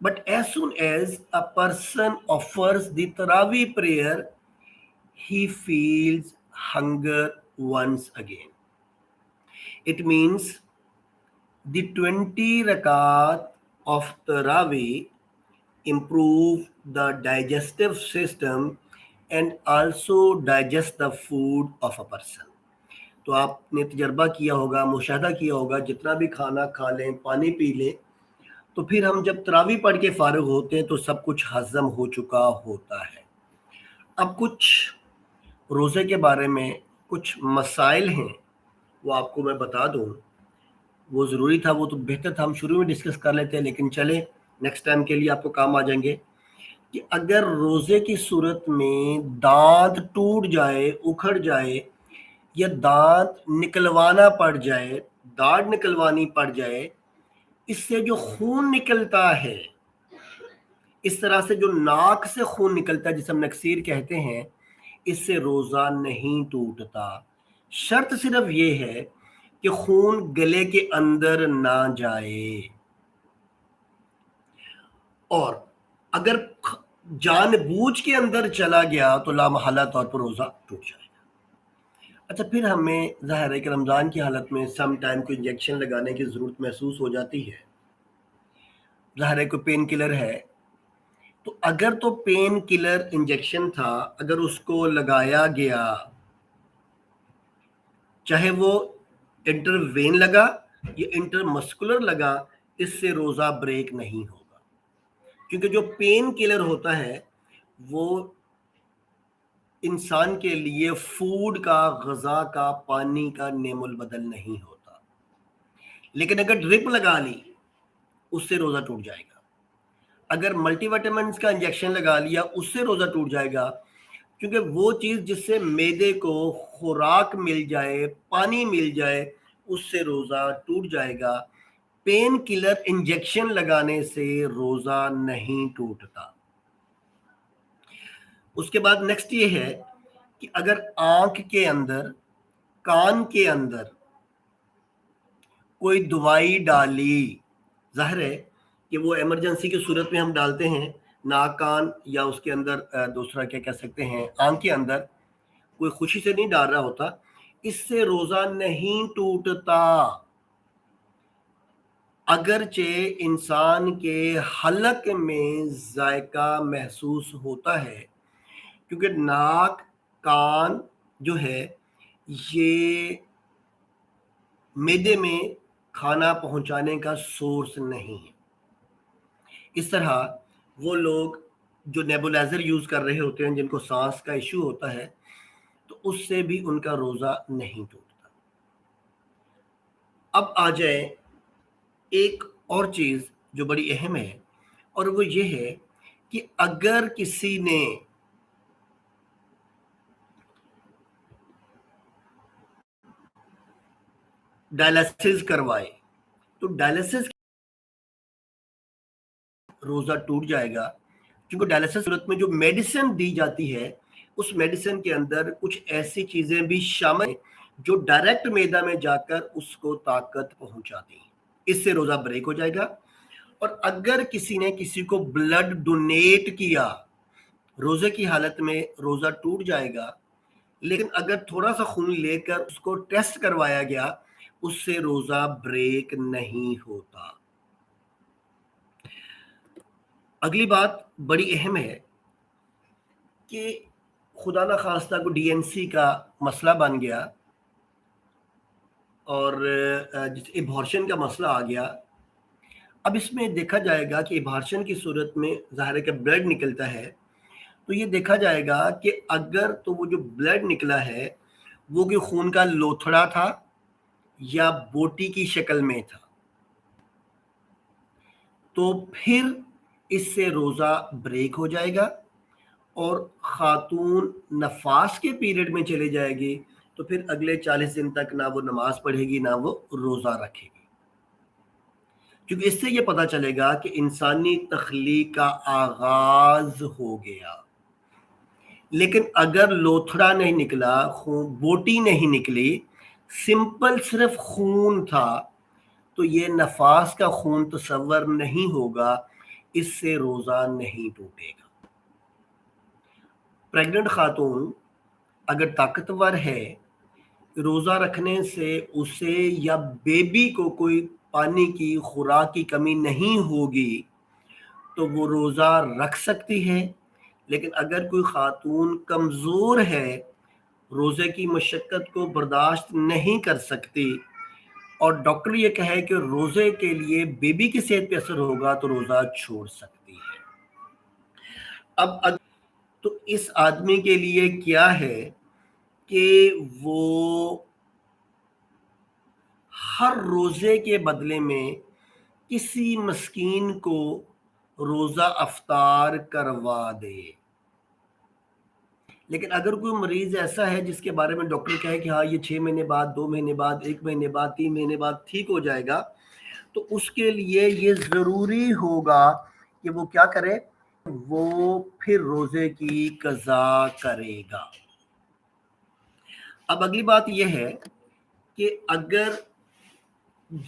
But as soon as a person offers the Tarawih prayer, he feels hunger once again. It means the 20 rakat of Tarawih improve the digestive system and also digest the food of a person. تو آپ نے تجربہ کیا ہوگا، مشاہدہ کیا ہوگا، جتنا بھی کھانا کھا لیں، پانی پی لیں، تو پھر ہم جب تراویح پڑھ کے فارغ ہوتے ہیں تو سب کچھ ہضم ہو چکا ہوتا ہے۔ اب کچھ روزے کے بارے میں کچھ مسائل ہیں، وہ آپ کو میں بتا دوں۔ وہ ضروری تھا، وہ تو بہتر تھا ہم شروع میں ڈسکس کر لیتے ہیں، لیکن چلیں نیکسٹ ٹائم کے لیے آپ کو کام آ جائیں گے کہ اگر روزے کی صورت میں دانت ٹوٹ جائے، اکھڑ جائے یا دانت نکلوانا پڑ جائے، داڑھ نکلوانی پڑ جائے، اس سے جو خون نکلتا ہے، اس طرح سے جو ناک سے خون نکلتا ہے جسے ہم نکسیر کہتے ہیں، اس سے روزہ نہیں ٹوٹتا۔ شرط صرف یہ ہے کہ خون گلے کے اندر نہ جائے، اور اگر جان بوجھ کے اندر چلا گیا تو لامحالہ طور پر روزہ ٹوٹ جائے گا۔ اچھا، پھر ہمیں ظاہر ہے کہ رمضان کی حالت میں سم ٹائم کوئی انجیکشن لگانے کی ضرورت محسوس ہو جاتی ہے، ظاہر ہے کوئی پین کلر ہے، تو اگر تو پین کلر انجیکشن تھا، اگر اس کو لگایا گیا، چاہے وہ انٹر وین لگا یا انٹر مسکولر لگا، اس سے روزہ بریک نہیں ہوگا، کیونکہ جو پین کلر ہوتا ہے وہ انسان کے لیے فوڈ کا، غذا کا، پانی کا نعم البدل نہیں ہوتا۔ لیکن اگر ڈرپ لگا لی، اس سے روزہ ٹوٹ جائے گا۔ اگر ملٹی وٹامنز کا انجیکشن لگا لیا، اس سے روزہ ٹوٹ جائے گا، کیونکہ وہ چیز جس سے معدے کو خوراک مل جائے، پانی مل جائے، اس سے روزہ ٹوٹ جائے گا۔ پین کلر انجیکشن لگانے سے روزہ نہیں ٹوٹتا۔ اس کے بعد نیکسٹ یہ ہے کہ اگر آنکھ کے اندر، کان کے اندر کوئی دوائی ڈالی، ظاہر ہے کہ وہ ایمرجنسی کی صورت میں ہم ڈالتے ہیں، ناک کان یا اس کے اندر دوسرا کیا کہہ سکتے ہیں، آنکھ کے اندر، کوئی خوشی سے نہیں ڈال رہا ہوتا، اس سے روزہ نہیں ٹوٹتا۔ اگرچہ انسان کے حلق میں ذائقہ محسوس ہوتا ہے، کیونکہ ناک کان جو ہے یہ معدے میں کھانا پہنچانے کا سورس نہیں ہے۔ اس طرح وہ لوگ جو نیبولائزر یوز کر رہے ہوتے ہیں، جن کو سانس کا ایشو ہوتا ہے، تو اس سے بھی ان کا روزہ نہیں ٹوٹتا۔ اب آ جائے ایک اور چیز جو بڑی اہم ہے، اور وہ یہ ہے کہ اگر کسی نے ڈائلسس کروائے تو ڈائلسس روزہ ٹوٹ جائے گا، کیونکہ ڈائلسس صورت میں جو میڈیسن دی جاتی ہے، اس میڈیسن کے اندر کچھ ایسی چیزیں بھی شامل ہیں جو ڈائریکٹ معدہ میں جا کر اس کو طاقت پہنچاتی ہیں، اس سے روزہ بریک ہو جائے گا۔ اور اگر کسی نے کسی کو بلڈ ڈونیٹ کیا، روزے کی حالت میں روزہ ٹوٹ جائے گا، لیکن اگر تھوڑا سا خون لے کر اس کو ٹیسٹ کروایا گیا اس سے روزہ بریک نہیں ہوتا۔ اگلی بات بڑی اہم ہے کہ خدا نہ خواستہ کو ڈی این سی کا مسئلہ بن گیا اور جس ایبارشن کا مسئلہ آ گیا۔ اب اس میں دیکھا جائے گا کہ ایبارشن کی صورت میں ظاہر ہے کہ بلڈ نکلتا ہے، تو یہ دیکھا جائے گا کہ اگر تو وہ جو بلڈ نکلا ہے وہ کہ خون کا لوتھڑا تھا یا بوٹی کی شکل میں تھا، تو پھر اس سے روزہ بریک ہو جائے گا، اور خاتون نفاس کے پیریڈ میں چلے جائے گی تو پھر اگلے 40 دن تک نہ وہ نماز پڑھے گی نہ وہ روزہ رکھے گی، کیونکہ اس سے یہ پتہ چلے گا کہ انسانی تخلیق کا آغاز ہو گیا۔ لیکن اگر لوتھڑا نہیں نکلا، بوٹی نہیں نکلی، سمپل صرف خون تھا، تو یہ نفاس کا خون تصور نہیں ہوگا، اس سے روزہ نہیں ٹوٹے گا۔ پریگننٹ خاتون اگر طاقتور ہے، روزہ رکھنے سے اسے یا بیبی کو کوئی پانی کی خوراک کی کمی نہیں ہوگی تو وہ روزہ رکھ سکتی ہے، لیکن اگر کوئی خاتون کمزور ہے، روزے کی مشقت کو برداشت نہیں کر سکتی، اور ڈاکٹر یہ کہے کہ روزے کے لیے بیبی کی صحت پہ اثر ہوگا تو روزہ چھوڑ سکتی ہے۔ اب تو اس آدمی کے لیے کیا ہے کہ وہ ہر روزے کے بدلے میں کسی مسکین کو روزہ افطار کروا دے۔ لیکن اگر کوئی مریض ایسا ہے جس کے بارے میں ڈاکٹر کہے کہ ہاں یہ 6 مہینے بعد، 2 مہینے بعد، 1 مہینے بعد، 3 مہینے بعد ٹھیک ہو جائے گا، تو اس کے لیے یہ ضروری ہوگا کہ وہ کیا کرے، وہ پھر روزے کی قضا کرے گا۔ اب اگلی بات یہ ہے کہ اگر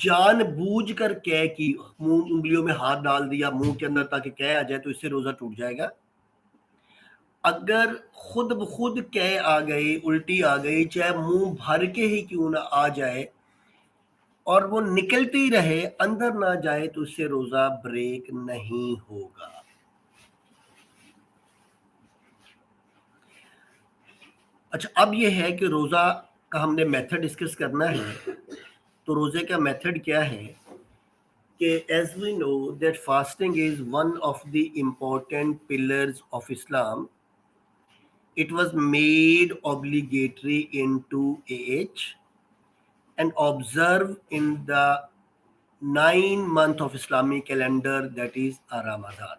جان بوجھ کر قے کی، منہ انگلیوں میں ہاتھ ڈال دیا منہ کے اندر تاکہ قے آ جائے، تو اس سے روزہ ٹوٹ جائے گا۔ اگر خود بخود قے آ گئی، الٹی آ گئی، چاہے منہ بھر کے ہی کیوں نہ آ جائے، اور وہ نکلتی رہے اندر نہ جائے، تو اس سے روزہ بریک نہیں ہوگا۔ اچھا، اب یہ ہے کہ روزہ کا ہم نے میتھڈ ڈسکس کرنا ہے۔ تو روزے کا میتھڈ کیا ہے کہ as we know that fasting is one of the important pillars of Islam. It was made obligatory in 2AH and observed in the 9 month of Islamic calendar, that is Ramadan.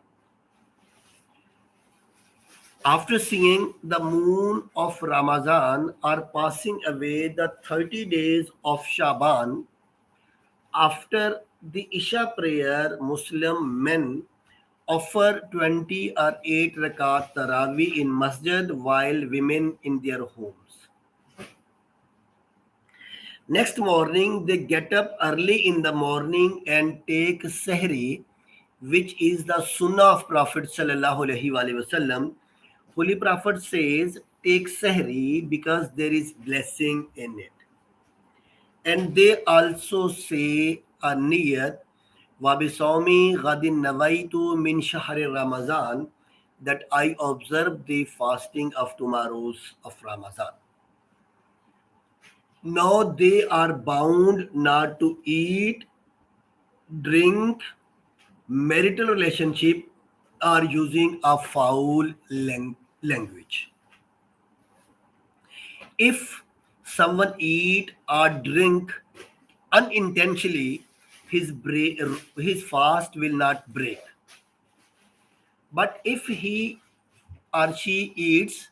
After seeing the moon of Ramadan or passing away the 30 days of Shaban, after the Isha prayer, Muslim men offer 20 or 8 rakat Tarawih in masjid while women in their homes. Next morning, they get up early in the morning and take Sahri, which is the Sunnah of Prophet sallallahu alaihi wasallam. Holy Prophet says, take Sahri because there is blessing in it. And they also say a niyat, وَبِصَوْمِ غَدٍ نَوَيْتُ مِنْ شَهْرِ Ramadan, that I observe the fasting of tomorrow's of Ramadan. Now they are bound not to eat, drink, marital relationship, or using a foul language. If someone eat or drink unintentionally, his fast will not break. But if he or she eats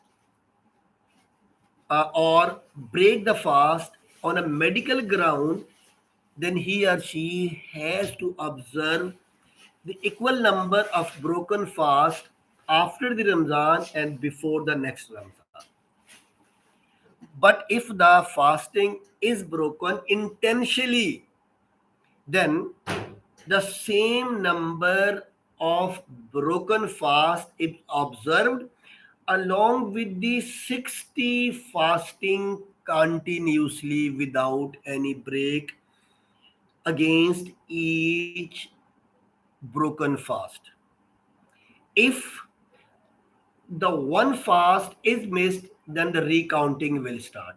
or break the fast on a medical ground, then he or she has to observe the equal number of broken fast after the Ramzan and before the next Ramzan. But if the fasting is broken intentionally, then the same number of broken fast is observed, along with the 60 fasting continuously without any break against each broken fast. If the one fast is missed, then the recounting will start.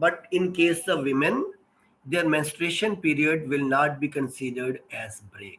But in case of women, their menstruation period will not be considered as break.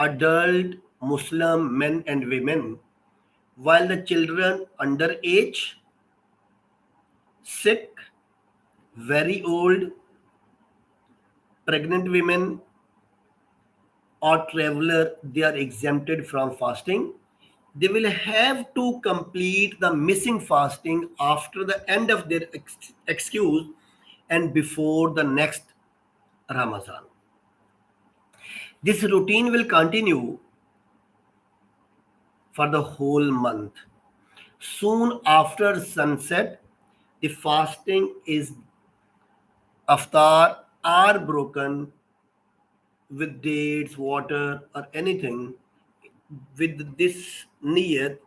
adult Muslim men and women, while the children under age, sick, very old, pregnant women or traveler, they are exempted from fasting. They will have to complete the missing fasting after the end of their excuse and before the next Ramadan. This routine will continue for the whole month. Soon after sunset, the fasting is aftar are broken with dates, water or anything with this niyat,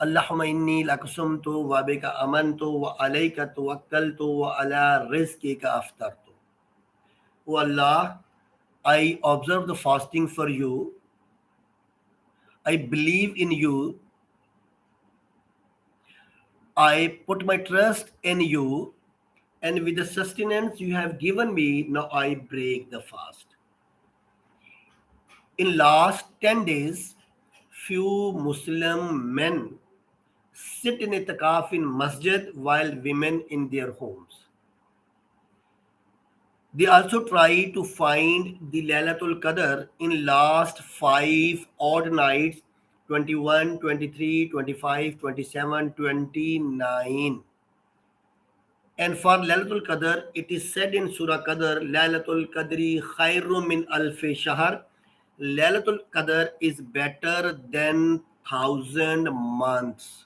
Allahumma inni lakusumtu wa bika amantu wa alayka tawakkaltu wa ala rizqika aftartu. O Allah, I observe the fasting for you. I believe in you. I put my trust in you, and with the sustenance you have given me, now I break the fast. In last 10 days, few Muslim men sit in itikaf in masjid while women in their homes. They also try to find the Laylatul Qadr in last 5 odd nights, 21, 23, 25, 27, 29. And for Laylatul Qadr, it is said in Surah Qadr, Laylatul Qadri khairum min alfi shahr. Laylatul Qadr is better than 1,000 months.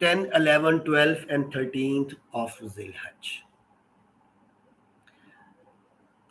10, 11, 12 and 13th of Zilhajj.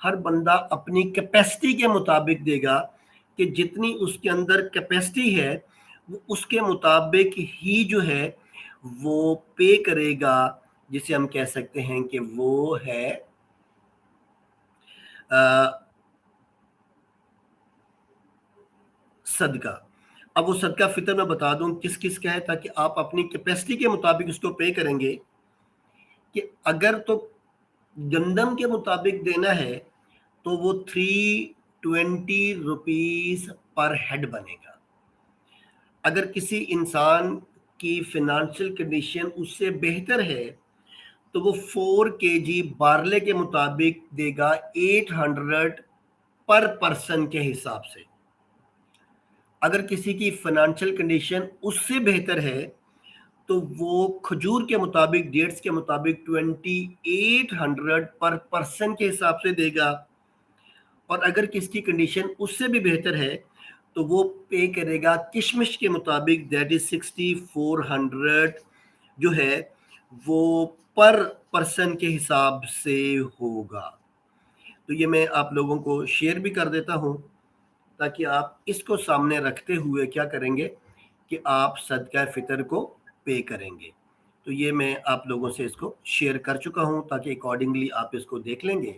ہر بندہ اپنی کیپیسٹی کے مطابق دے گا کہ جتنی اس کے اندر کیپیسٹی ہے وہ اس کے مطابق ہی جو ہے وہ پے کرے گا، جسے ہم کہہ سکتے ہیں کہ وہ ہے صدقہ۔ اب وہ صدقہ فطر میں بتا دوں کس کس کا ہے تاکہ آپ اپنی کیپیسٹی کے مطابق اس کو پے کریں گے، کہ اگر تو گندم کے مطابق دینا ہے تو وہ 320 روپیز پر ہیڈ بنے گا۔ اگر کسی انسان کی فنانشل کنڈیشن اس سے بہتر ہے تو وہ 4 kg بارلے کے مطابق دے گا 800 پر پرسن کے حساب سے۔ اگر کسی کی فنانشل کنڈیشن اس سے بہتر ہے تو وہ کھجور کے مطابق، ڈیٹس کے مطابق 2800 پر پرسن کے حساب سے دے گا۔ اور اگر کسی کی کنڈیشن اس سے بھی بہتر ہے تو وہ پے کرے گا کشمش کے مطابق، دیٹ از 6400 جو ہے وہ پر پرسن کے حساب سے ہوگا۔ تو یہ میں آپ لوگوں کو شیئر بھی کر دیتا ہوں تاکہ آپ اس کو سامنے رکھتے ہوئے کیا کریں گے کہ آپ صدقہ فطر کو پے کریں گے۔ تو یہ میں آپ لوگوں سے اس کو شیئر کر چکا ہوں تاکہ اکارڈنگلی آپ اس کو دیکھ لیں گے۔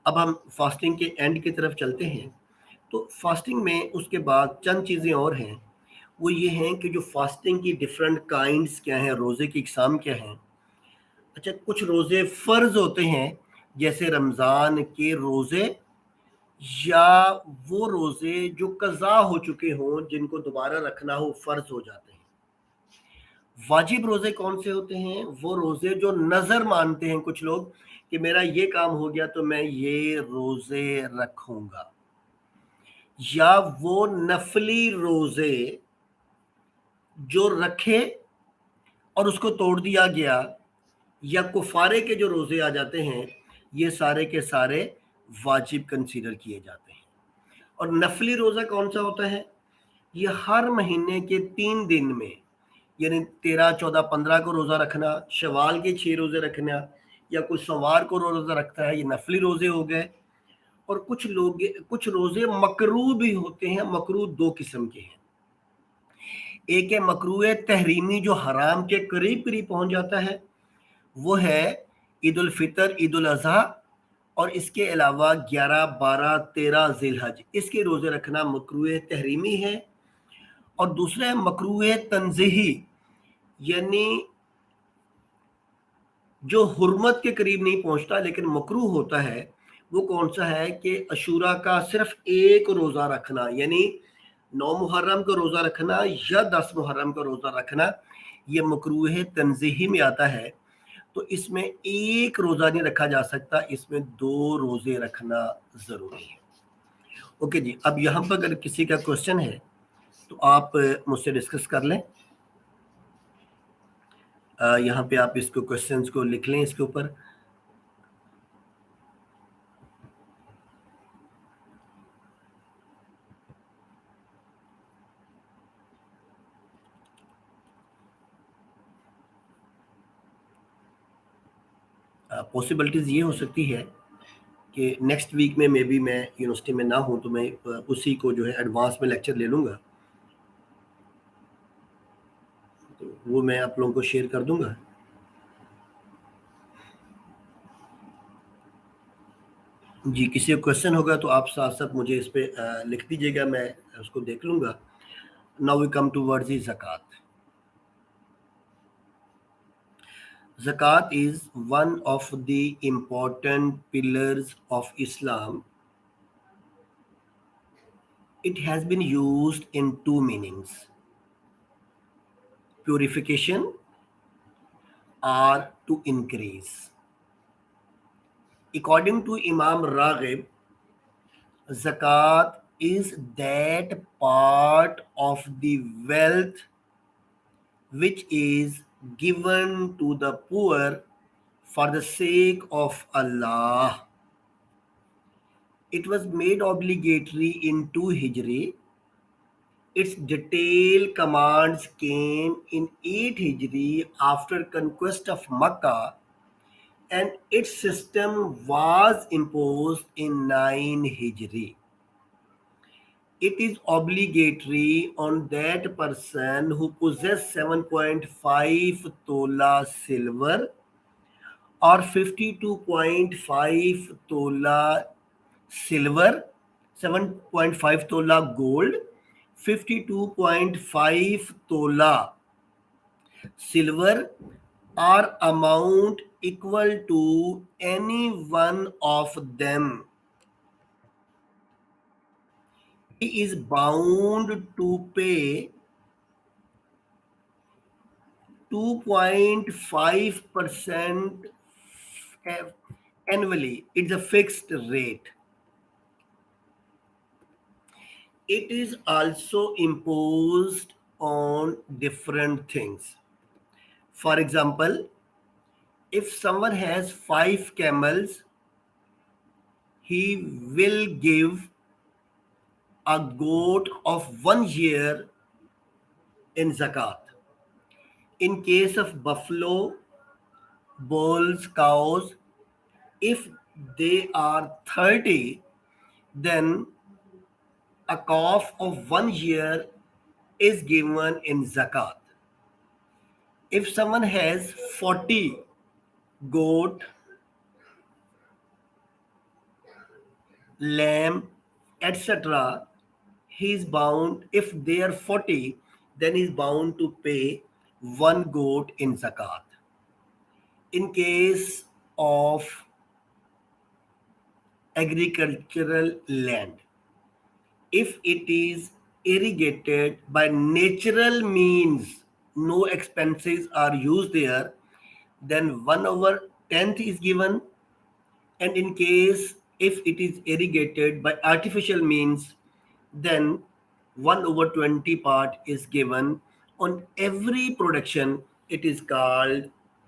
اب ہم فاسٹنگ کے اینڈ کی طرف چلتے ہیں۔ تو فاسٹنگ میں اس کے بعد چند چیزیں اور ہیں، وہ یہ ہیں کہ جو فاسٹنگ کی ڈیفرنٹ کائنڈز کیا ہیں، روزے کی اقسام کیا ہیں۔ اچھا، کچھ روزے فرض ہوتے ہیں جیسے رمضان کے روزے، یا وہ روزے جو قضا ہو چکے ہوں جن کو دوبارہ رکھنا ہو فرض ہو جاتے ہیں۔ واجب روزے کون سے ہوتے ہیں؟ وہ روزے جو نظر مانتے ہیں کچھ لوگ کہ میرا یہ کام ہو گیا تو میں یہ روزے رکھوں گا، یا وہ نفلی روزے جو رکھے اور اس کو توڑ دیا گیا، یا کفارے کے جو روزے آ جاتے ہیں، یہ سارے کے سارے واجب کنسیڈر کیے جاتے ہیں۔ اور نفلی روزہ کون سا ہوتا ہے؟ یہ ہر مہینے کے 3 دن میں، یعنی 13، 14، 15 کو روزہ رکھنا، شوال کے 6 روزے رکھنا، یا کوئی سوار کو روزہ رکھتا ہے، یہ نفلی روزے ہو گئے۔ اور کچھ روزے مکروہ بھی ہوتے ہیں۔ مکروہ 2 قسم کے ہیں، ایک ہے مکروہ تحریمی جو حرام کے قریب قریب پہنچ جاتا ہے، وہ ہے عید الفطر، عید الاضحیٰ، اور اس کے علاوہ 11، 12، 13 ذی الحج، اس کے روزے رکھنا مکروہ تحریمی ہے۔ اور دوسرا ہے مکروہ تنزیہی، یعنی جو حرمت کے قریب نہیں پہنچتا لیکن مکروہ ہوتا ہے۔ وہ کون سا ہے کہ عاشوراء کا صرف ایک روزہ رکھنا، یعنی 9 محرم کا روزہ رکھنا یا 10 محرم کا روزہ رکھنا، یہ مکروہ تنزیہی میں آتا ہے۔ تو اس میں ایک روزہ نہیں رکھا جا سکتا، اس میں 2 روزے رکھنا ضروری ہے۔ اوکے جی، اب یہاں پر اگر کسی کا کوشچن ہے تو آپ مجھ سے ڈسکس کر لیں۔ یہاں پہ آپ اس کو کوشچنز کو لکھ لیں اس کے اوپر۔ پاسبلٹیز یہ ہو سکتی ہے کہ نیکسٹ ویک میں بی میں یونیورسٹی میں نہ ہوں تو میں اسی کو جو ہے ایڈوانس میں لیکچر لے لوں گا، تو وہ میں آپ لوگوں کو شیئر کر دوں گا۔ جی، کسی کو کوشچن ہوگا تو آپ ساتھ ساتھ مجھے اس پہ لکھ دیجیے گا، میں اس کو دیکھ لوں گا۔ Now we come towards the زکوٰۃ۔ Zakat is one of the important pillars of Islam. It has been used in 2 meanings: purification or to increase. According to Imam Raghib, Zakat is that part of the wealth which is given to the poor for the sake of Allah. It was made obligatory in 2 Hijri. Its detailed commands came in 8 Hijri after conquest of Makkah, and its system was imposed in 9 Hijri. It is obligatory on that person who possess 7.5 tola silver or 52.5 tola silver, 7.5 tola gold, 52.5 tola silver, or amount equal to any one of them. He is bound to pay 2.5% annually. It's a fixed rate. It is also imposed on different things. For example, if someone has 5 camels, he will give a goat of 1 year in zakat. In case of buffalo, bulls, cows, if they are 30, then a calf of 1 year is given in zakat. If someone has 40 goat, lamb, etc., he is bound, if they are 40, then he is bound to pay one goat in zakat. In case of agricultural land, if it is irrigated by natural means, no expenses are used there, then 1 over 10th is given. And in case if it is irrigated by artificial means, then 1 over 20 part is given on every production. It is called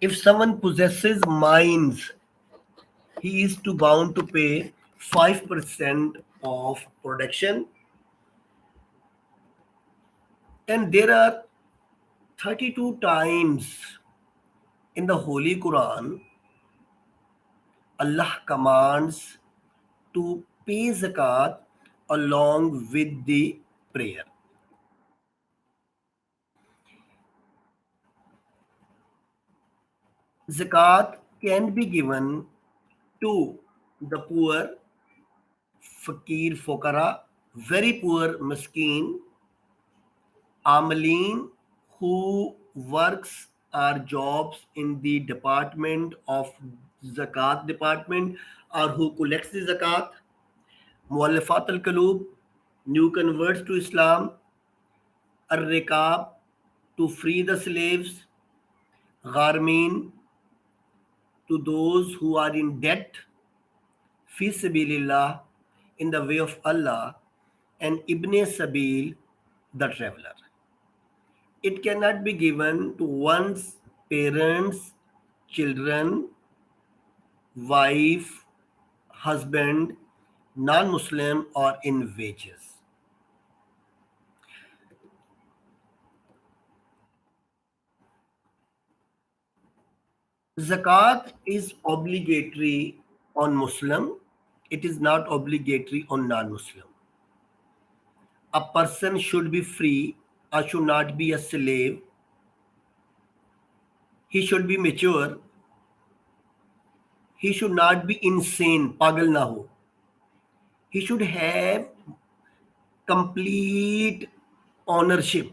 If someone possesses mines, he is to bound to pay 5% of production. And there are 32 times in the Holy Quran Allah commands to pay zakat along with the prayer. Zakat can be given to the poor, fakir, fokara, very poor, miskin, amalin, who works or jobs in the department of zakat department or who collects the zakat, muallafat al-kalub, new converts to Islam, ar-rikab, to free the slaves, gharmin, to those who are in debt, fi sabilillah, in the way of Allah, and ibn sabil, the traveler. It cannot be given to one's parents, children, wife, husband, non-Muslim, or in wages. Zakat is obligatory on Muslim. It is not obligatory on non-Muslim. A person should be free or should not be a slave. He should be mature. He should not be insane, pagal na ho. He should have complete ownership.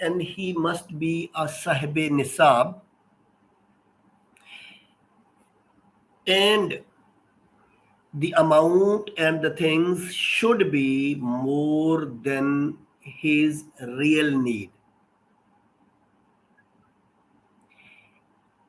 And he must be a sahib nisab. And the amount and the things should be more than his real need.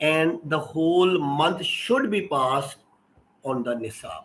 And the whole month should be passed on the nisab.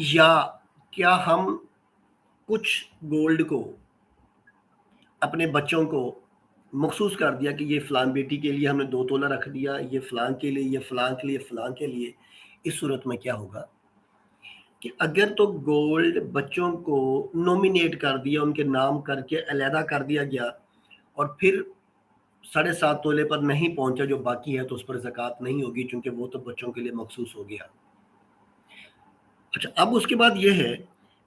یا کیا ہم کچھ گولڈ کو اپنے بچوں کو مخصوص کر دیا کہ یہ فلان بیٹی کے لیے ہم نے 2 تولہ رکھ دیا، یہ فلان کے لیے، یہ فلان کے لیے، فلان کے لیے؟ اس صورت میں کیا ہوگا کہ اگر تو گولڈ بچوں کو نومینیٹ کر دیا، ان کے نام کر کے علیحدہ کر دیا گیا، اور پھر 7.5 تولے پر نہیں پہنچا جو باقی ہے، تو اس پر زکوٰۃ نہیں ہوگی، چونکہ وہ تو بچوں کے لیے مخصوص ہو گیا۔ اچھا، اب اس کے بعد یہ ہے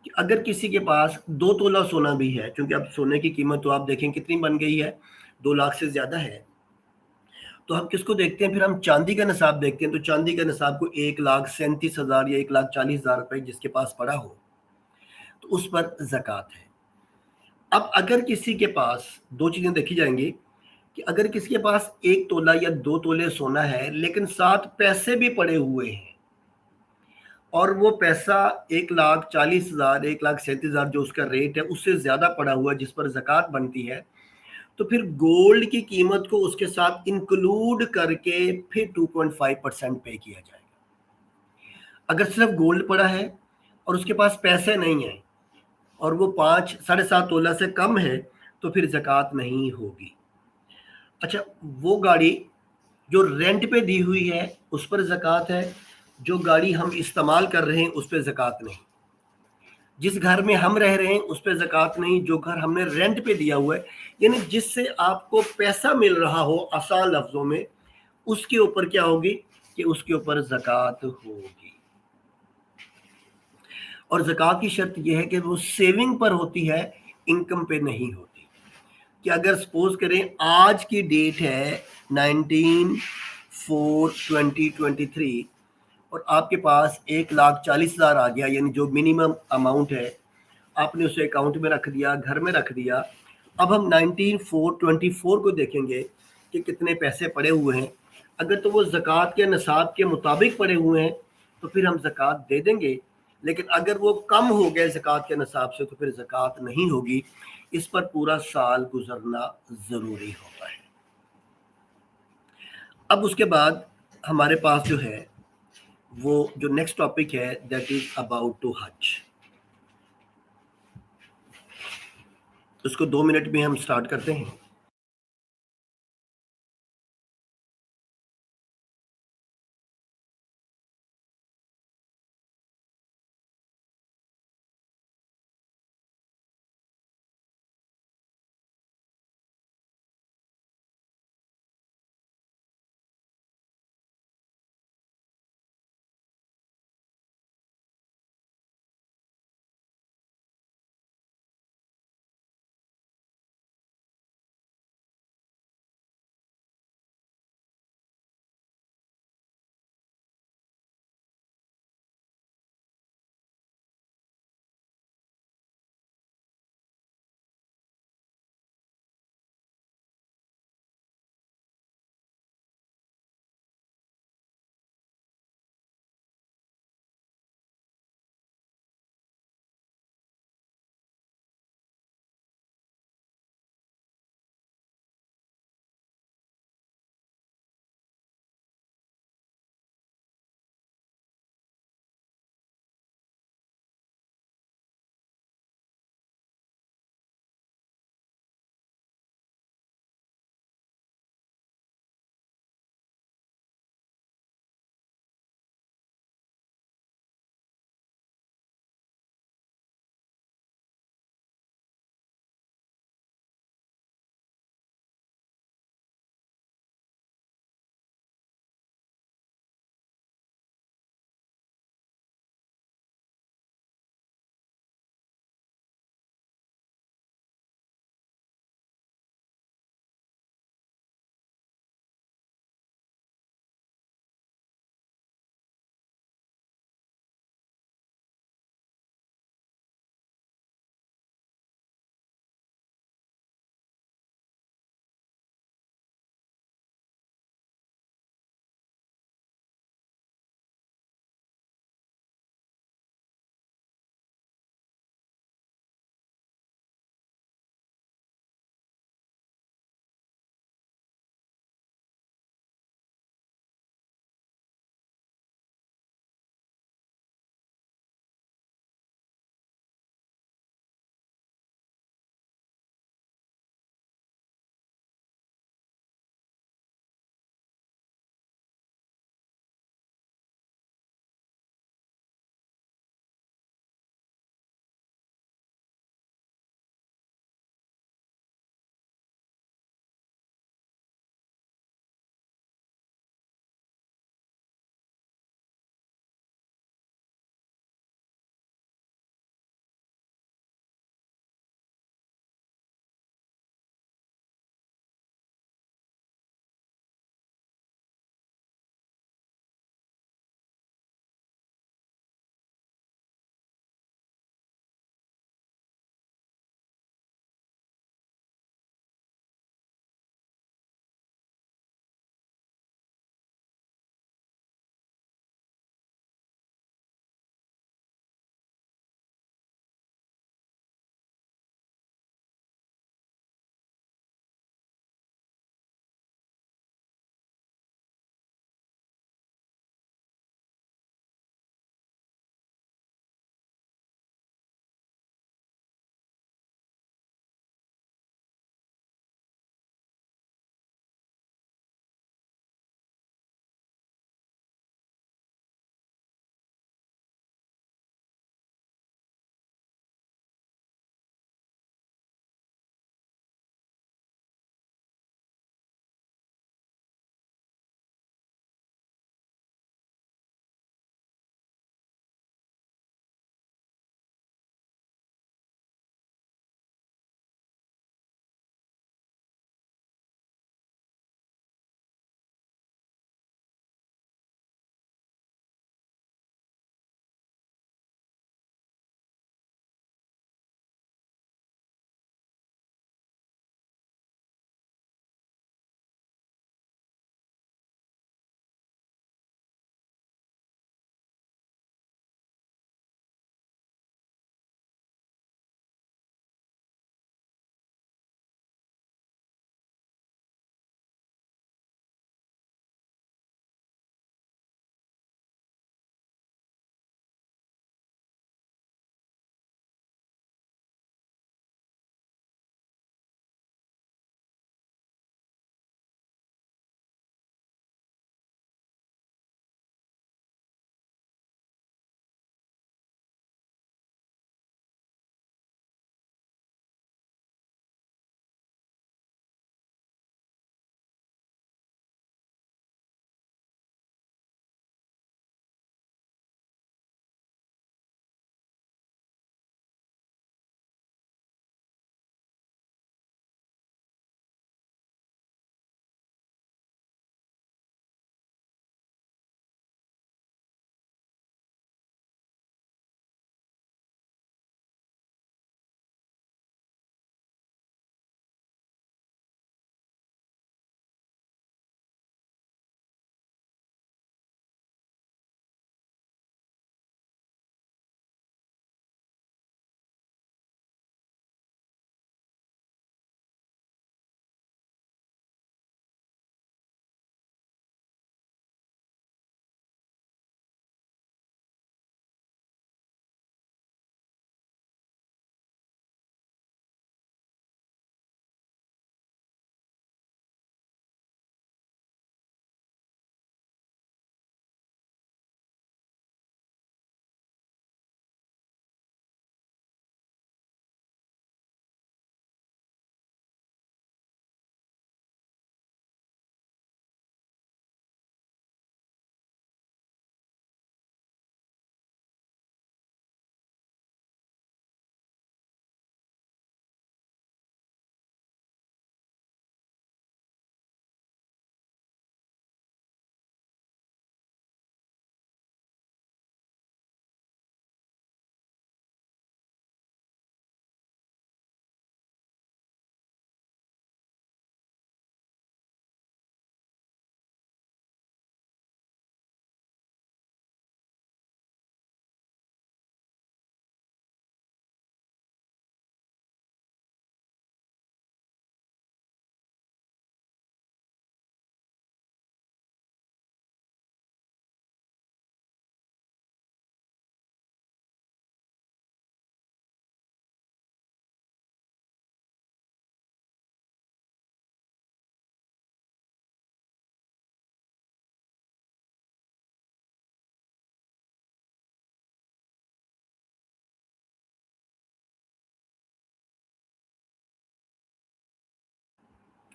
کہ اگر کسی کے پاس 2 تولہ سونا بھی ہے، چونکہ اب سونے کی قیمت تو آپ دیکھیں کتنی بن گئی ہے، 2 لاکھ سے زیادہ ہے، تو ہم کس کو دیکھتے ہیں؟ پھر ہم چاندی کا نصاب دیکھتے ہیں۔ تو چاندی کا نصاب کو 1,37,000 یا 1,40,000 روپے جس کے پاس پڑا ہو تو اس پر زکوٰۃ ہے۔ اب اگر کسی کے پاس دو چیزیں دیکھی جائیں گی کہ اگر کسی کے پاس 1 تولہ یا 2 تولے سونا ہے لیکن ساتھ پیسے بھی پڑے ہوئے ہیں، اور وہ پیسہ 1,40,000 1,37,000 جو اس کا ریٹ ہے اس سے زیادہ پڑا ہوا ہے جس پر زکوٰۃ بنتی ہے، تو پھر گولڈ کی قیمت کو اس کے ساتھ انکلوڈ کر کے پھر 2.5% پے کیا جائے گا۔ اگر صرف گولڈ پڑا ہے اور اس کے پاس پیسے نہیں ہیں اور وہ 7.5 تولہ سے کم ہے تو پھر زکوٰۃ نہیں ہوگی۔ اچھا، وہ گاڑی جو رینٹ پہ دی ہوئی ہے اس پر زکوٰۃ ہے، جو گاڑی ہم استعمال کر رہے ہیں اس پہ زکوٰۃ نہیں، جس گھر میں ہم رہ رہے ہیں اس پہ زکوٰۃ نہیں، جو گھر ہم نے رینٹ پہ دیا ہوا ہے، یعنی جس سے آپ کو پیسہ مل رہا ہو، آسان لفظوں میں، اس کے اوپر کیا ہوگی کہ اس کے اوپر زکوٰۃ ہوگی۔ اور زکوٰۃ کی شرط یہ ہے کہ وہ سیونگ پر ہوتی ہے، انکم پہ نہیں ہوتی۔ کہ اگر سپوز کریں آج کی ڈیٹ ہے 19/4/2023 اور آپ کے پاس 1,40,000 آ گیا، یعنی جو منیمم اماؤنٹ ہے آپ نے اسے اکاؤنٹ میں رکھ دیا، گھر میں رکھ دیا۔ اب ہم 19/4/24 کو دیکھیں گے کہ کتنے پیسے پڑے ہوئے ہیں۔ اگر تو وہ زکوٰۃ کے نصاب کے مطابق پڑے ہوئے ہیں تو پھر ہم زکوٰۃ دے دیں گے، لیکن اگر وہ کم ہو گئے زکوٰۃ کے نصاب سے تو پھر زکوٰۃ نہیں ہوگی۔ اس پر پورا سال گزرنا ضروری ہوتا ہے۔ اب اس کے بعد ہمارے پاس جو ہے وہ جو نیکسٹ ٹاپک ہے دیٹ از اباؤٹ ٹو حج۔ اس کو 2 منٹ میں ہم سٹارٹ کرتے ہیں۔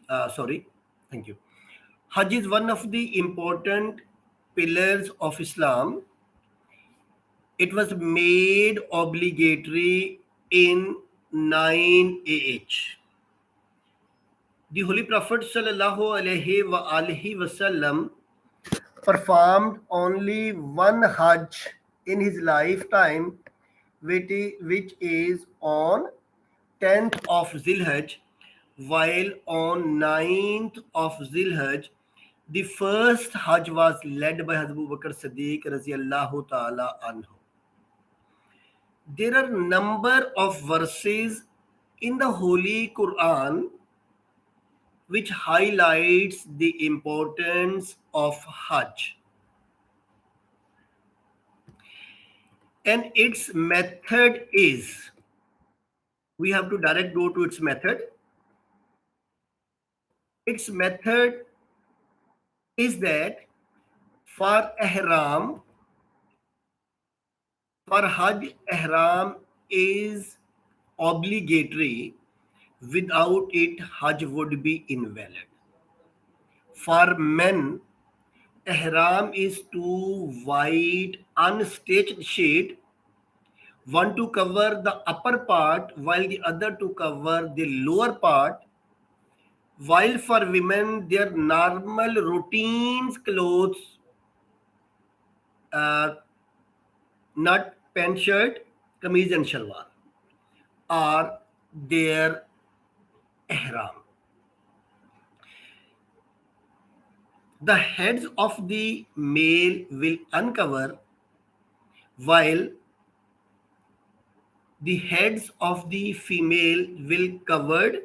Sorry, thank you. Hajj is one of the important pillars of Islam. It was made obligatory in 9 AH. The Holy Prophet sallallahu alaihi wasallam performed only one Hajj in his lifetime, which is on 10th of Zilhajj, while on 9th of Zilhajj, the first Hajj was led by Hazrat Abu Bakr Siddiq Raziallahu Ta'ala anhu. There are number of verses in the Holy Quran which highlights the importance of Hajj. And its method is, we have to direct go to its method. Its method is that for ihram, for Hajj, ihram is obligatory. Without it, Hajj would be invalid. For men, ihram is two white unstitched sheet, one to cover the upper part while the other to cover the lower part. While for women, their normal routines clothes, uh, not pant shirt, kameez and shalwar, are their ihram. The heads of the male will uncover, while the heads of the female will covered.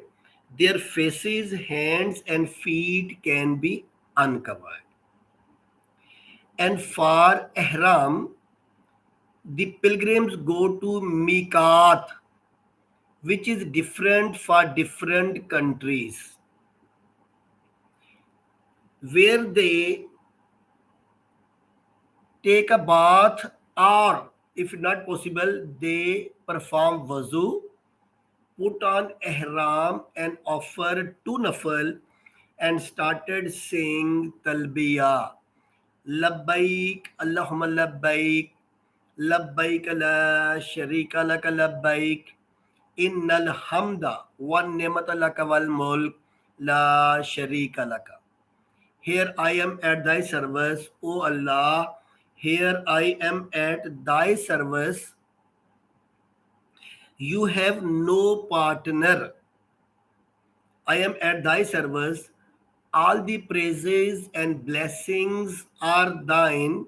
Their faces, hands, and feet can be uncovered. And for ihram, the pilgrims go to Miqat, which is different for different countries, where they take a bath, or if not possible, they perform wuzu, put on ihram and offer two nafal and started saying talbiya. Labbaik, Allahumma labbaik, labbaik la sharika laka labbaik, innal hamda wan ni'mata laka wal mulk la sharika laka. Here I am at thy service, O Allah. Here I am at thy service. You have no partner. I am at thy service. All the praises and blessings are thine,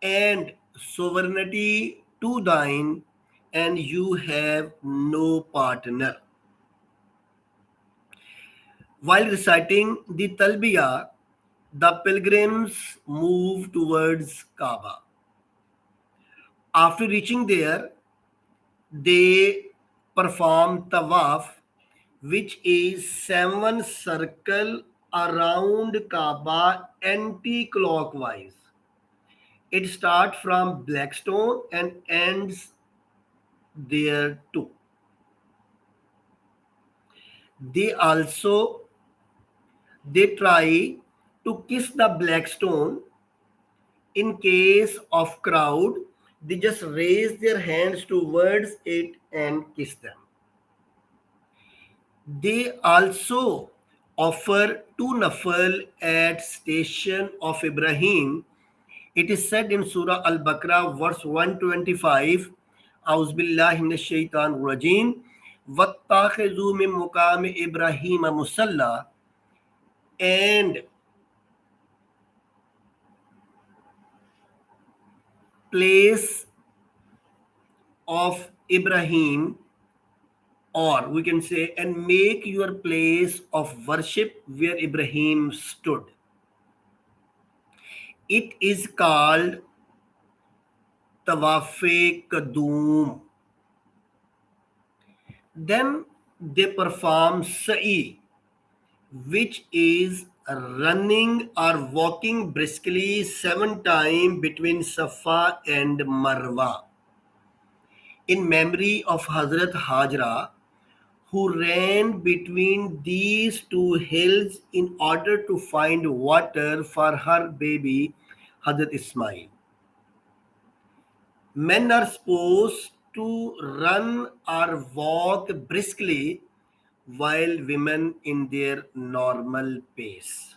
and sovereignty to thine, and you have no partner. While reciting the Talbiyah, the pilgrims move towards Kaaba. After reaching there, they perform Tawaf, which is 7 circle around Kaaba anti-clockwise. It starts from Blackstone and ends there too. They try to kiss the Blackstone. In case of crowd, they just raise their hands towards it and kiss them. They also offer two nafal at station of Ibrahim. It is said in Surah Al-Baqarah, verse 125, A'udhu billahi minash shaitanir rajim, Wattakhidhu min muqami Ibrahim musalla, and place of Ibrahim, or we can say, and make your place of worship where Ibrahim stood. It is called Tawafe Kadum. Then they perform Sa'i, which is running or walking briskly 7 times between Safa and Marwa, in memory of Hazrat Hajra, who ran between these two hills in order to find water for her baby, Hazrat Ismail. Men are supposed to run or walk briskly while women in their normal pace.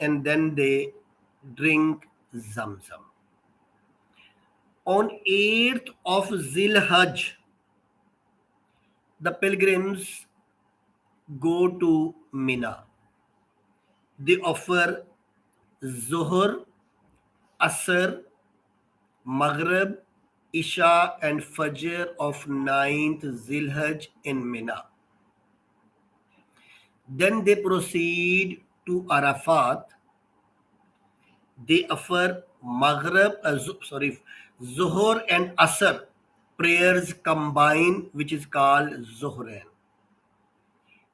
and then they drink zamzam. On 8th of Zilhajj, the pilgrims go to Mina. They offer Zuhr, Asr, Maghrib, Isha and Fajr of 9th Zilhajj in Mina. Then they proceed to Arafat. They offer Zuhr and Asr prayers combined, which is called Zuhrain.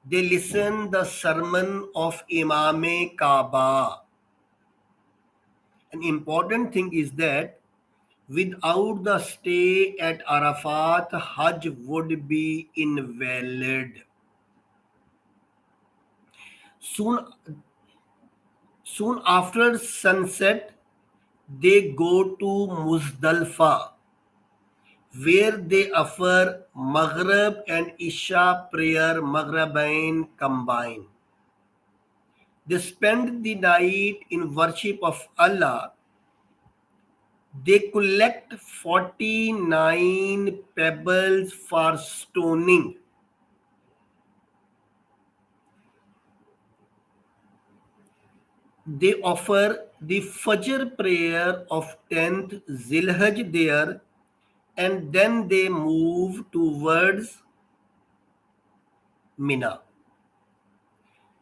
They listen the sermon of Imam Kaaba. An important thing is that without the stay at Arafat, Hajj would be invalid. Soon, soon after sunset, they go to Muzdalfa, where they offer Maghrib and Isha prayer, Maghribain combined. They spend the night in worship of Allah. They collect 49 pebbles for stoning. They offer the Fajr prayer of 10th Zilhajj there, and then they move towards Mina.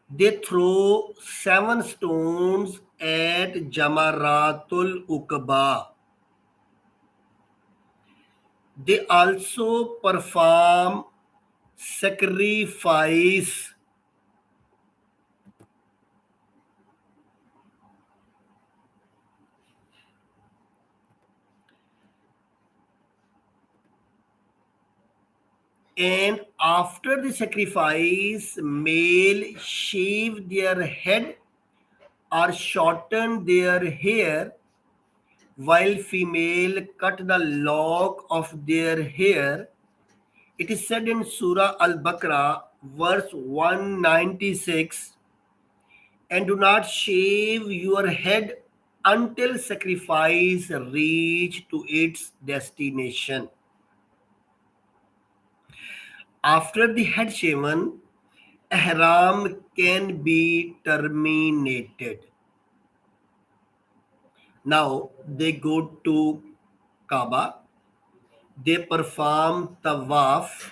They throw 7 stones at Jamaratul Uqba. They also perform sacrifice. And after the sacrifice, male shave their head or shorten their hair, while female cut the lock of their hair. It is said in Surah Al-Baqarah, verse 196, and do not shave your head until sacrifice reach to its destination. After the head shaven, ihram can be terminated. Now they go to Kaaba, they perform tawaf,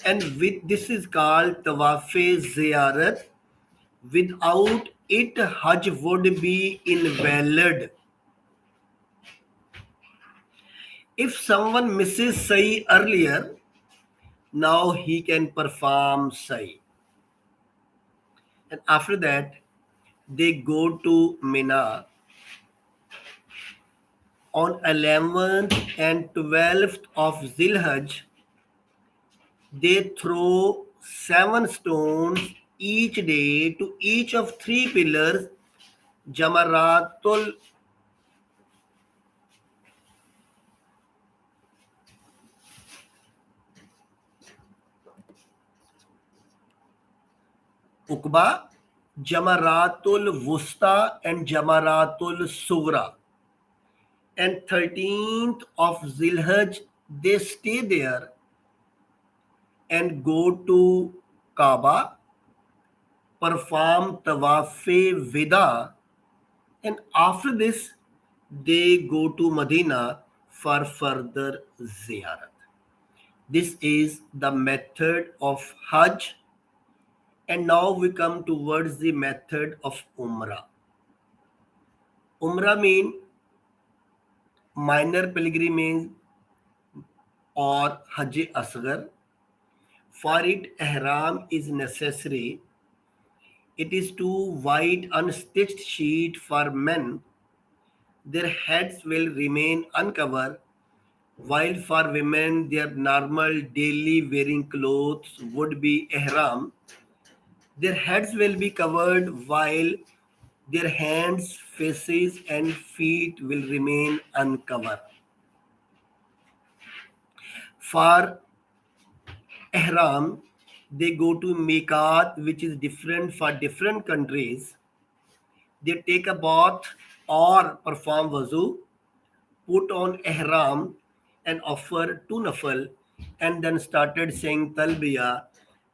and with this is called tawafe ziyarat. Without it, Hajj would be invalid. If someone misses Sa'i earlier, now he can perform Sa'i. And after that, they go to Mina. On 11th and 12th of Zilhajj, they throw 7 stones each day to each of 3 pillars, Jamaratul Uqba, Jamaratul Wusta, and Jamaratul Sughra. And 13th of Zilhajj, they stay there and go to Kaaba, perform Tawafe Wida, and after this, they go to Medina for further ziyarat. This is the method of Hajj, and now we come towards the method of Umrah. Umrah means minor pilgrimage or Hajj Asghar. For it, ihram is necessary. It is two white unstitched sheet for men. Their heads will remain uncovered while for women their normal daily wearing clothes would be ihram. Their heads will be covered while their hands, faces, and feet will remain uncovered. For ihram, they go to miqat, which is different for different countries. They take a bath or perform wuzu, put on ihram and offer two nafal, and then started saying talbiya,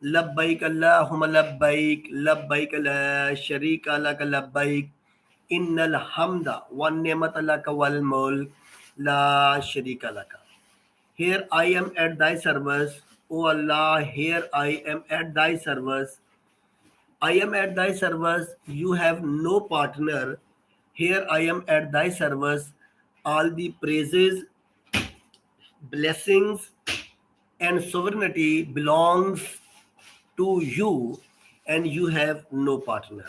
labbaik Allahumma labbaik, labbaik la sharika laka labbaik, innal hamda wa ni'mata laka wal mulk la sharika laka. Here I am at thy service, O Allah, here I am at thy service. I am at thy service, you have no partner. Here I am at thy service. All the praises, blessings, and sovereignty belongs to you, and you have no partner.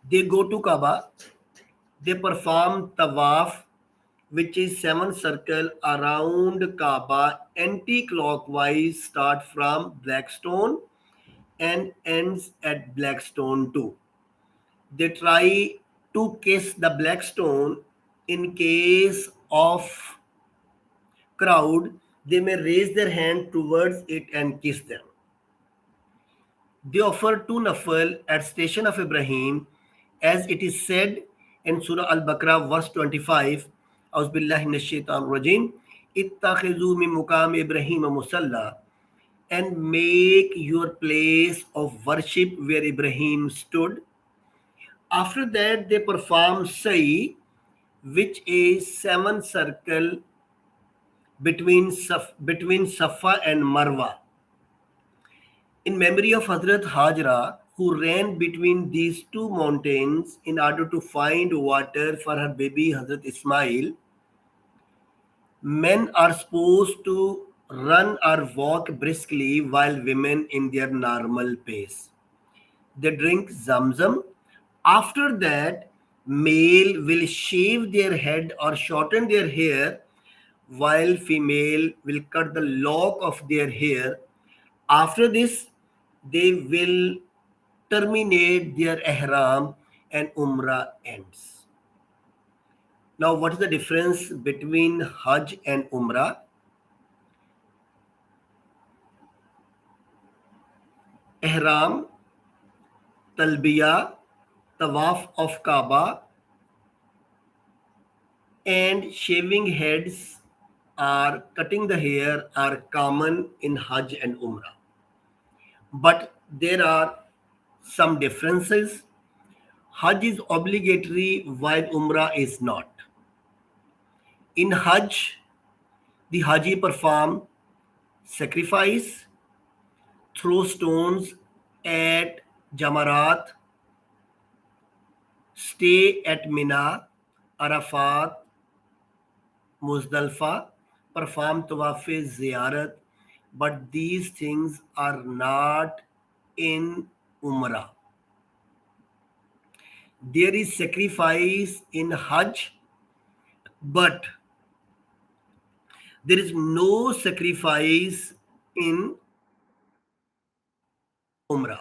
They go to Kaaba, they perform tawaf, which is seven circle around Kaaba anti-clockwise, start from Blackstone and ends at Blackstone too. They try to kiss the Blackstone. In case of crowd, they may raise their hand towards it and kiss them. They offer two nafal at station of Ibrahim, as it is said in Surah Al-Baqarah verse 25, A'udhu billahi minash shaitanir rajim, ittakhidhu min muqam Ibrahim musalla, and make your place of worship where Ibrahim stood. After that, they perform Sa'i, which is seven circle between Safa and Marwa, in memory of Hazrat Hajra, who ran between these two mountains in order to find water for her baby Hazrat Ismail. Men are supposed to run or walk briskly while women in their normal pace. They drink zamzam. After that, male will shave their head or shorten their hair, while female will cut the lock of their hair. After this, they will terminate their ihram and umrah ends. Now, what is the difference between Hajj and umrah? Ihram, talbiya, tawaf of Kaaba, and shaving heads or cutting the hair are common in Hajj and umrah. But there are some differences. Hajj is obligatory while umrah is not. In Hajj, the Haji perform sacrifice, throw stones at Jamarat, stay at Mina, Arafat, Muzdalfa, perform tawaf ziyarat, but these things are not in Umrah. There is sacrifice in Hajj, but there is no sacrifice in Umrah.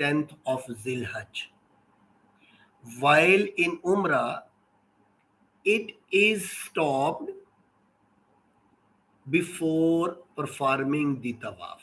10th of Zilhajj, while in Umrah it is stopped before performing the tawaf.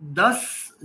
10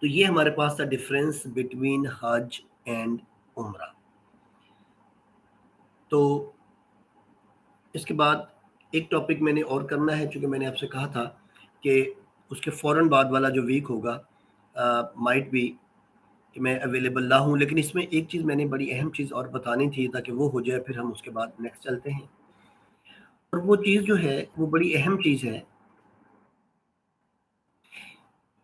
تو یہ ہمارے پاس تھا ڈفرینس بٹوین حج اینڈ عمرہ. تو اس کے بعد ایک ٹاپک میں نے اور کرنا ہے، چونکہ میں نے آپ سے کہا تھا کہ اس کے فوراً بعد والا جو ویک ہوگا مائٹ بھی کہ میں اویلیبل نہ ہوں، لیکن اس میں ایک چیز میں نے بڑی اہم چیز اور بتانی تھی تاکہ وہ ہو جائے، پھر ہم اس کے بعد نیکسٹ چلتے ہیں. اور وہ چیز جو ہے وہ بڑی اہم چیز ہے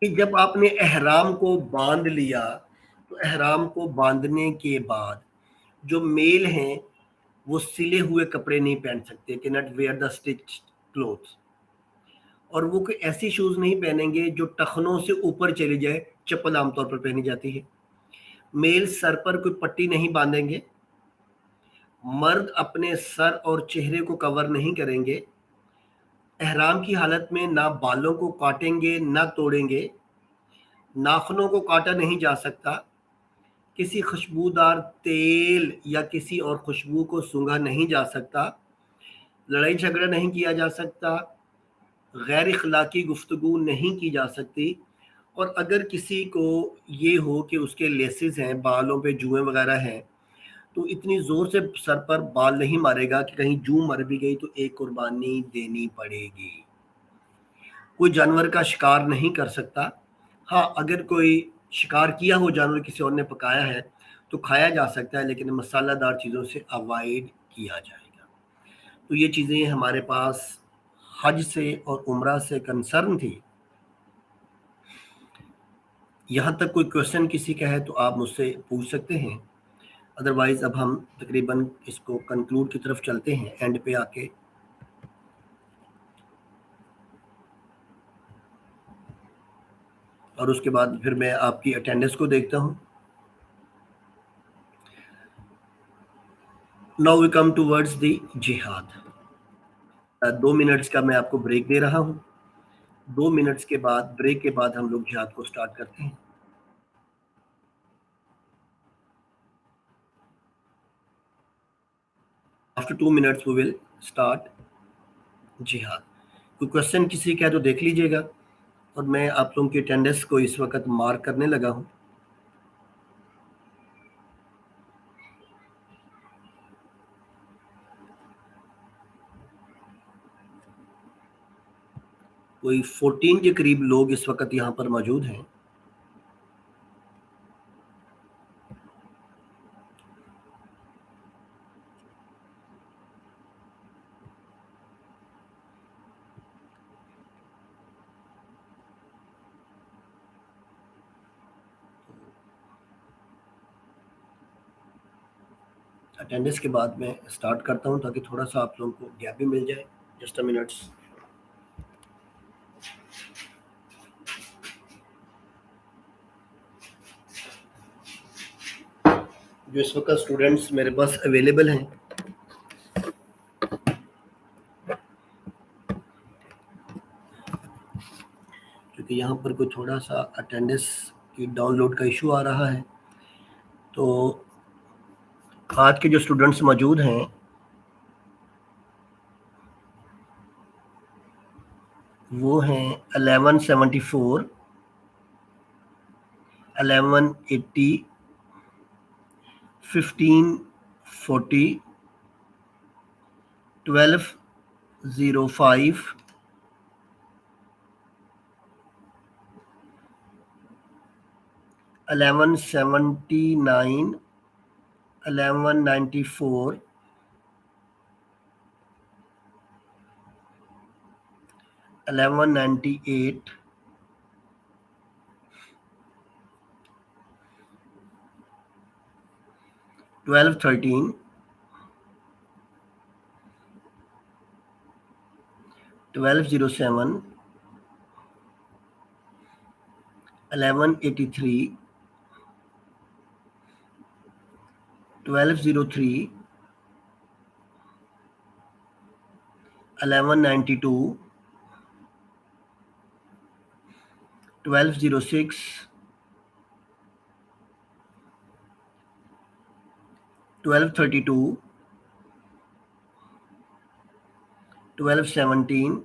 کہ جب آپ نے احرام کو باندھ لیا تو احرام کو باندھنے کے بعد جو میل ہیں وہ سلے ہوئے کپڑے نہیں پہن سکتے، کہ not where the stitch clothes, اور وہ کوئی ایسی شوز نہیں پہنیں گے جو ٹخنوں سے اوپر چلی جائے. چپل عام طور پر پہنی جاتی ہے. میل سر پر کوئی پٹی نہیں باندھیں گے. مرد اپنے سر اور چہرے کو کور نہیں کریں گے. احرام کی حالت میں نہ بالوں کو کاٹیں گے نہ توڑیں گے. ناخنوں کو کاٹا نہیں جا سکتا. کسی خوشبودار تیل یا کسی اور خوشبو کو سونگھا نہیں جا سکتا. لڑائی جھگڑا نہیں کیا جا سکتا. غیر اخلاقی گفتگو نہیں کی جا سکتی. اور اگر کسی کو یہ ہو کہ اس کے لیسز ہیں، بالوں پہ جوئیں وغیرہ ہیں، تو اتنی زور سے سر پر بال نہیں مارے گا کہ کہیں جو مر بھی گئی تو ایک قربانی دینی پڑے گی. کوئی جانور کا شکار نہیں کر سکتا. ہاں اگر کوئی شکار کیا ہو جانور کسی اور نے پکایا ہے تو کھایا جا سکتا ہے، لیکن مسالہ دار چیزوں سے اوائڈ کیا جائے گا. تو یہ چیزیں ہمارے پاس حج سے اور عمرہ سے کنسرن تھی. یہاں تک کوئی کوشچن کسی کا ہے تو آپ مجھ سے پوچھ سکتے ہیں، ادروائز اب ہم تقریباً اس کو کنکلوڈ کی طرف چلتے ہیں اینڈ پہ آ کے. اور اس کے بعد پھر میں آپ کی اٹینڈنس کو دیکھتا ہوں. Now we come towards the jihad. 2 minutes کا میں آپ کو بریک دے رہا ہوں. 2 منٹس کے بعد بریک کے بعد ہم لوگ جہاد کو سٹارٹ کرتے ہیں. After 2 minutes we will start jihad. کوئی کوشچن کسی کا ہے تو دیکھ لیجئے گا. اور میں آپ لوگوں کی اٹینڈنس کو اس وقت مارک کرنے لگا ہوں. کوئی 14 کے قریب لوگ اس وقت یہاں پر موجود ہیں. اٹینڈنس کے بعد میں سٹارٹ کرتا ہوں تاکہ تھوڑا سا آپ لوگوں کو گیپ بھی مل جائے. Just minutes. جو اس وقت اسٹوڈنٹس میرے پاس اویلیبل ہیں، کیونکہ یہاں پر کوئی تھوڑا سا اٹینڈنس کی ڈاؤن لوڈ کا ایشو آ رہا ہے، تو آج کے جو اسٹوڈنٹس موجود ہیں وہ ہیں 1174 1180 1540 1205 1179 1194 1198 1213 1207 1183 1203 1192 1206 1232 1217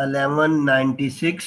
1196,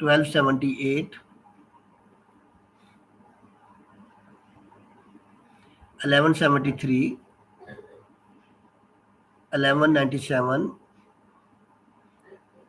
1278, 1173, 1197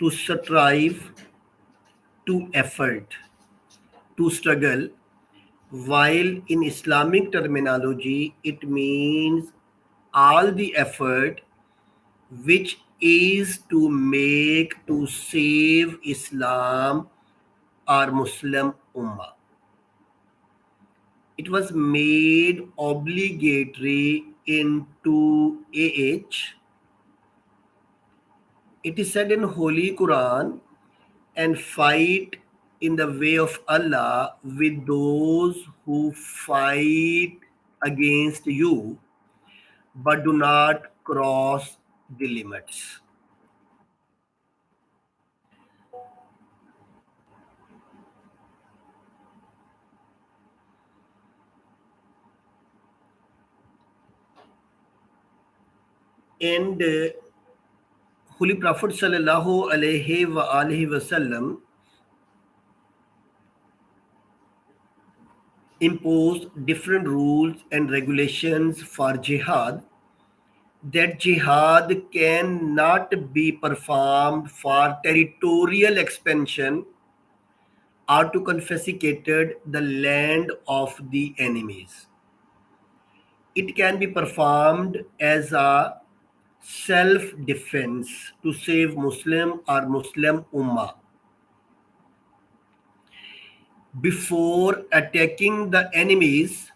to strive, to effort, to struggle, while in Islamic terminology it means all the effort which is to make to save Islam or Muslim Ummah. It was made obligatory in 2AH. It is said in Holy Quran, and fight in the way of Allah with those who fight against you, but do not cross the limits. And Holy Prophet sallallahu alaihi wasallam imposed different rules and regulations for jihad. That jihad cannot be performed for territorial expansion or to confiscate the land of the enemies. It can be performed as a self-defense to save Muslim or Muslim Ummah. Before attacking the enemies,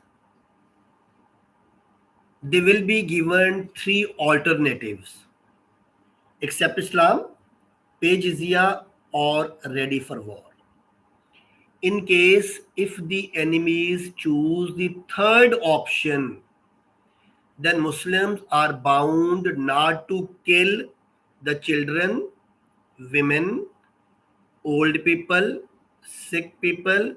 they will be given three alternatives: accept Islam, pay jizya, or ready for war. In case if the enemies choose the third option, then Muslims are bound not to kill the children, women, old people, sick people,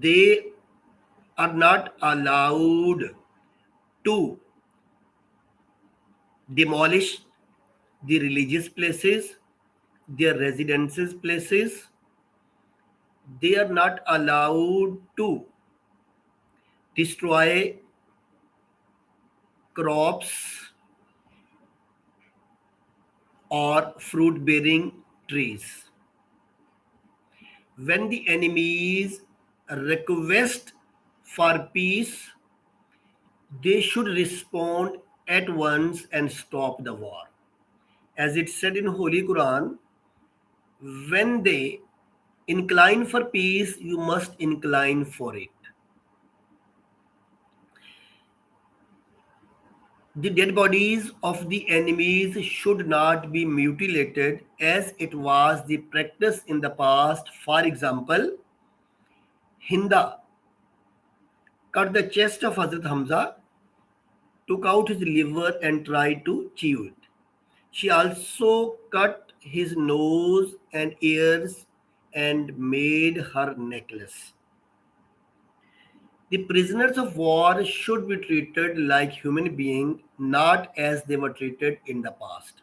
They are not allowed to demolish the religious places, their residences places. They are not allowed to destroy crops or fruit bearing trees. When the enemies request for peace, they should respond at once and stop the war. As it said in Holy Quran, when they incline for peace, you must incline for it. The dead bodies of the enemies should not be mutilated as it was the practice in the past. For example, Hinda cut the chest of Hazrat Hamza, took out his liver and tried to chew it. She also cut his nose and ears and made her necklace. The prisoners of war should be treated like human beings, not as they were treated in the past.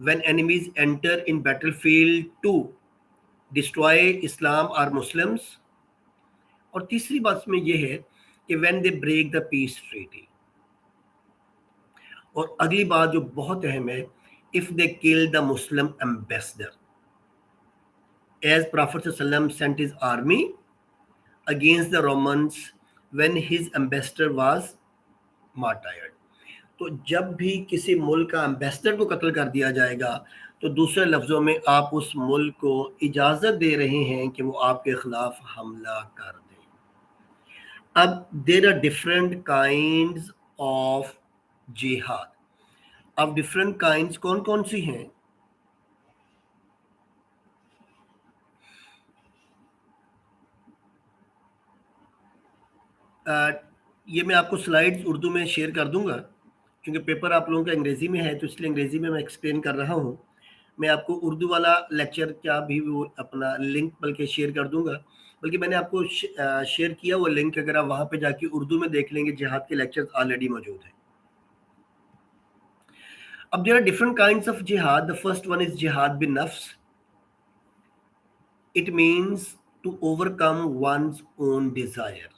when enemies enter in battlefield to destroy Islam or Muslims. اور تیسری بات اس میں یہ ہے کہ when they break the peace treaty. اور اگلی بات جو بہت اہم ہے, if they kill the Muslim ambassador, as Prophet صلی اللہ علیہ وسلم sent his army against the Romans when his ambassador was martyred. تو جب بھی کسی ملک کا امبیسڈر کو قتل کر دیا جائے گا تو دوسرے لفظوں میں آپ اس ملک کو اجازت دے رہے ہیں کہ وہ آپ کے خلاف حملہ کر دیں. اب there are different kinds of جہاد. اب ڈفرینٹ کائنڈز کون کون سی ہیں؟ یہ میں آپ کو سلائیڈز اردو میں شیئر کر دوں گا کیونکہ پیپر آپ لوگوں کا انگریزی میں ہے تو اس لیے انگریزی میں ایکسپلین کر رہا ہوں. میں آپ کو اردو والا لیکچر کیا بھی وہ اپنا لنک بلکہ شیئر کر دوں گا, بلکہ میں نے آپ کو شیئر کیا وہ لنک, اگر آپ وہاں پہ جا کے اردو میں دیکھ لیں گے جہاد کے لیکچرز آلریڈی موجود ہیں. اب there are different kinds of jihad. The first one is jihad bin nafs. It means to overcome one's own desire.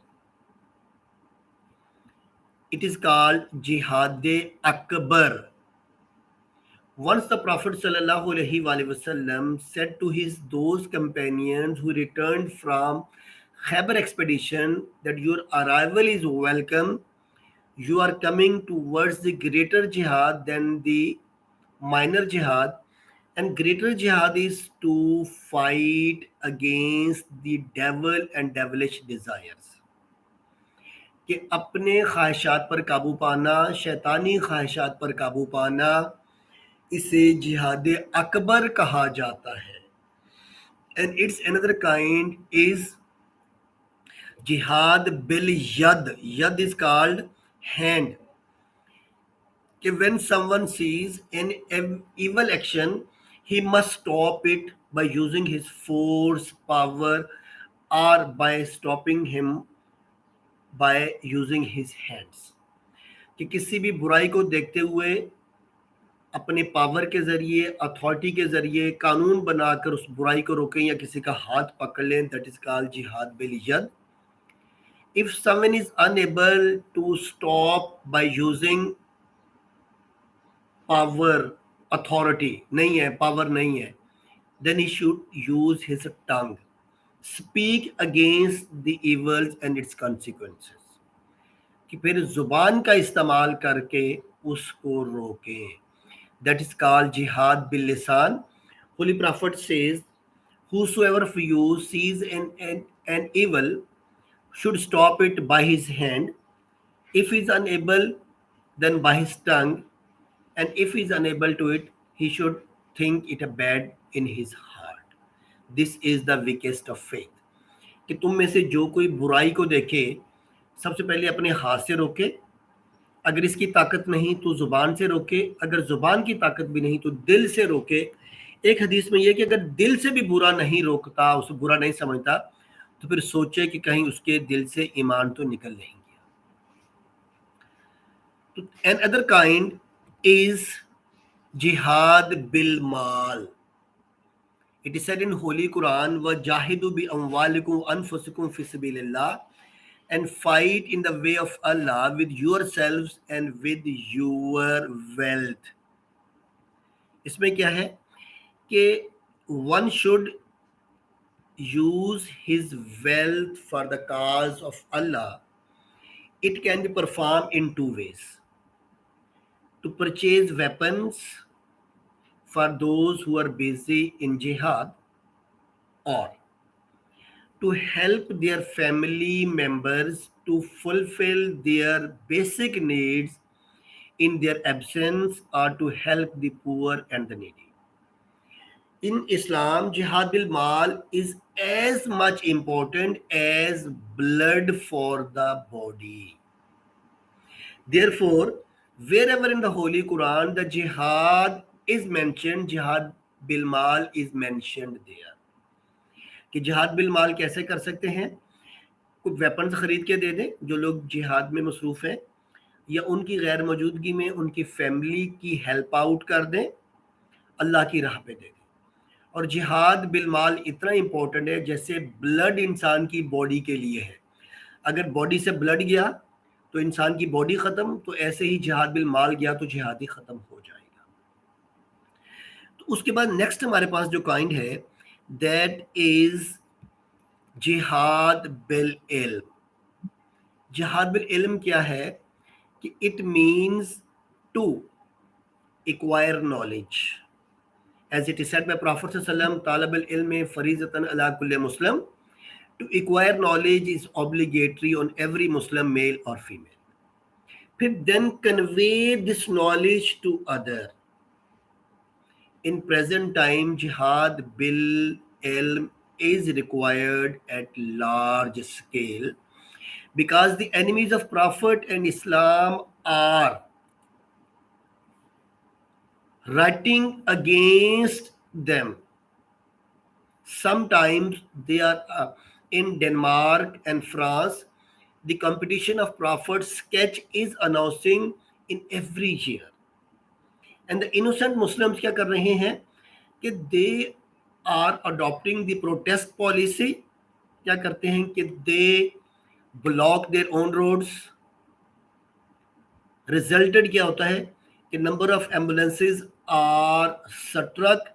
It is called jihad akbar. Once the Prophet sallallahu alaihi wasallam said to those companions who returned from Khaybar expedition that your arrival is welcome. You are coming towards the greater jihad than the minor jihad, and greater jihad is to fight against the devil and devilish desires. کہ اپنے خواہشات پر قابو پانا, شیطانی خواہشات پر قابو پانا, اسے جہاد اکبر کہا جاتا ہے. And its another kind is jihad bil yad. Yad is called hand. کہ when someone sees an evil action, he must stop it by using his force, power, or by stopping him by using his hands. کہ کسی بھی برائی کو دیکھتے ہوئے اپنے پاور کے ذریعے, اتھارٹی کے ذریعے قانون بنا کر اس برائی کو روکیں یا کسی کا ہاتھ پکڑ لیں. That is called jihad bil yad. If someone is unable to stop by using power, authority نہیں ہے, power نہیں ہے, then he should use his tongue. Speak against the evils and its consequences. کہ پھر زبان کا استعمال کر کے اس کو روکیں. That is called jihad bil lisan. Holy Prophet says, whosoever of you sees an evil should stop it by his hand. If he is unable, then by his tongue. And if he is unable to it, he should think it a bad in his heart. This is the weakest of faith. کہ تم میں سے جو کوئی برائی کو دیکھے سب سے پہلے اپنے ہاتھ سے روکے, اگر اس کی طاقت نہیں تو زبان سے روکے, اگر زبان کی طاقت بھی نہیں تو دل سے روکے. ایک حدیث میں یہ کہ اگر دل سے بھی برا نہیں روکتا, اسے برا نہیں سمجھتا, تو پھر سوچے کہ کہیں اس کے دل سے ایمان تو نکل نہیں گیا. Another kind is jihad bil mal. It is said in Holy Quran, وَجَاهِدُوا بِأَمْوَالِكُمْ وَأَنفُسِكُمْ فِي سَبِيلِ اللَّهِ, and fight in the way of Allah with yourselves and with your wealth. اس میں کیا ہے کہ one should use his wealth for the cause of Allah. It can be performed in two ways. To purchase weapons for those who are busy in jihad, or to help their family members to fulfill their basic needs in their absence, or to help the poor and the needy. In Islam, jihad bil mal is as much important as blood for the body. Therefore, wherever in the Holy Quran the jihad is mentioned, jihad bil mal is mentioned there. کہ جہاد بالمال کیسے کر سکتے ہیں؟ کچھ ویپنز خرید کے دے دیں جو لوگ جہاد میں مصروف ہیں, یا ان کی غیر موجودگی میں ان کی فیملی کی ہیلپ آؤٹ کر دیں, اللہ کی راہ پہ دے دیں. اور جہاد بالمال اتنا امپورٹنٹ ہے جیسے بلڈ انسان کی باڈی کے لیے ہے. اگر باڈی سے بلڈ گیا تو انسان کی باڈی ختم، تو ایسے ہی جہاد بالمال گیا تو جہاد ہی ختم ہو جائے گا. تو اس کے بعد نیکسٹ ہمارے پاس جو کائنڈ ہے دیٹ از جہاد بالعلم. جہاد بالعلم کیا ہے کہ it means to acquire knowledge. As it is said by Prophet ﷺ, طالب العلم فریضۃ علی کل مسلم. To acquire knowledge is obligatory on every Muslim, male or female. پھر then convey this knowledge to other. In present time, jihad bil ilm is required at large scale because the enemies of Prophet and Islam are writing against them. Sometimes they are in Denmark and France. The competition of Prophet's sketch is announcing in every year. And the innocent Muslims کیا کر رہے ہیں کہ they are adopting the protest policy. کیا کرتے ہیں کہ they block their own roads. Resulted کیا ہوتا ہے کہ number of ambulances are struck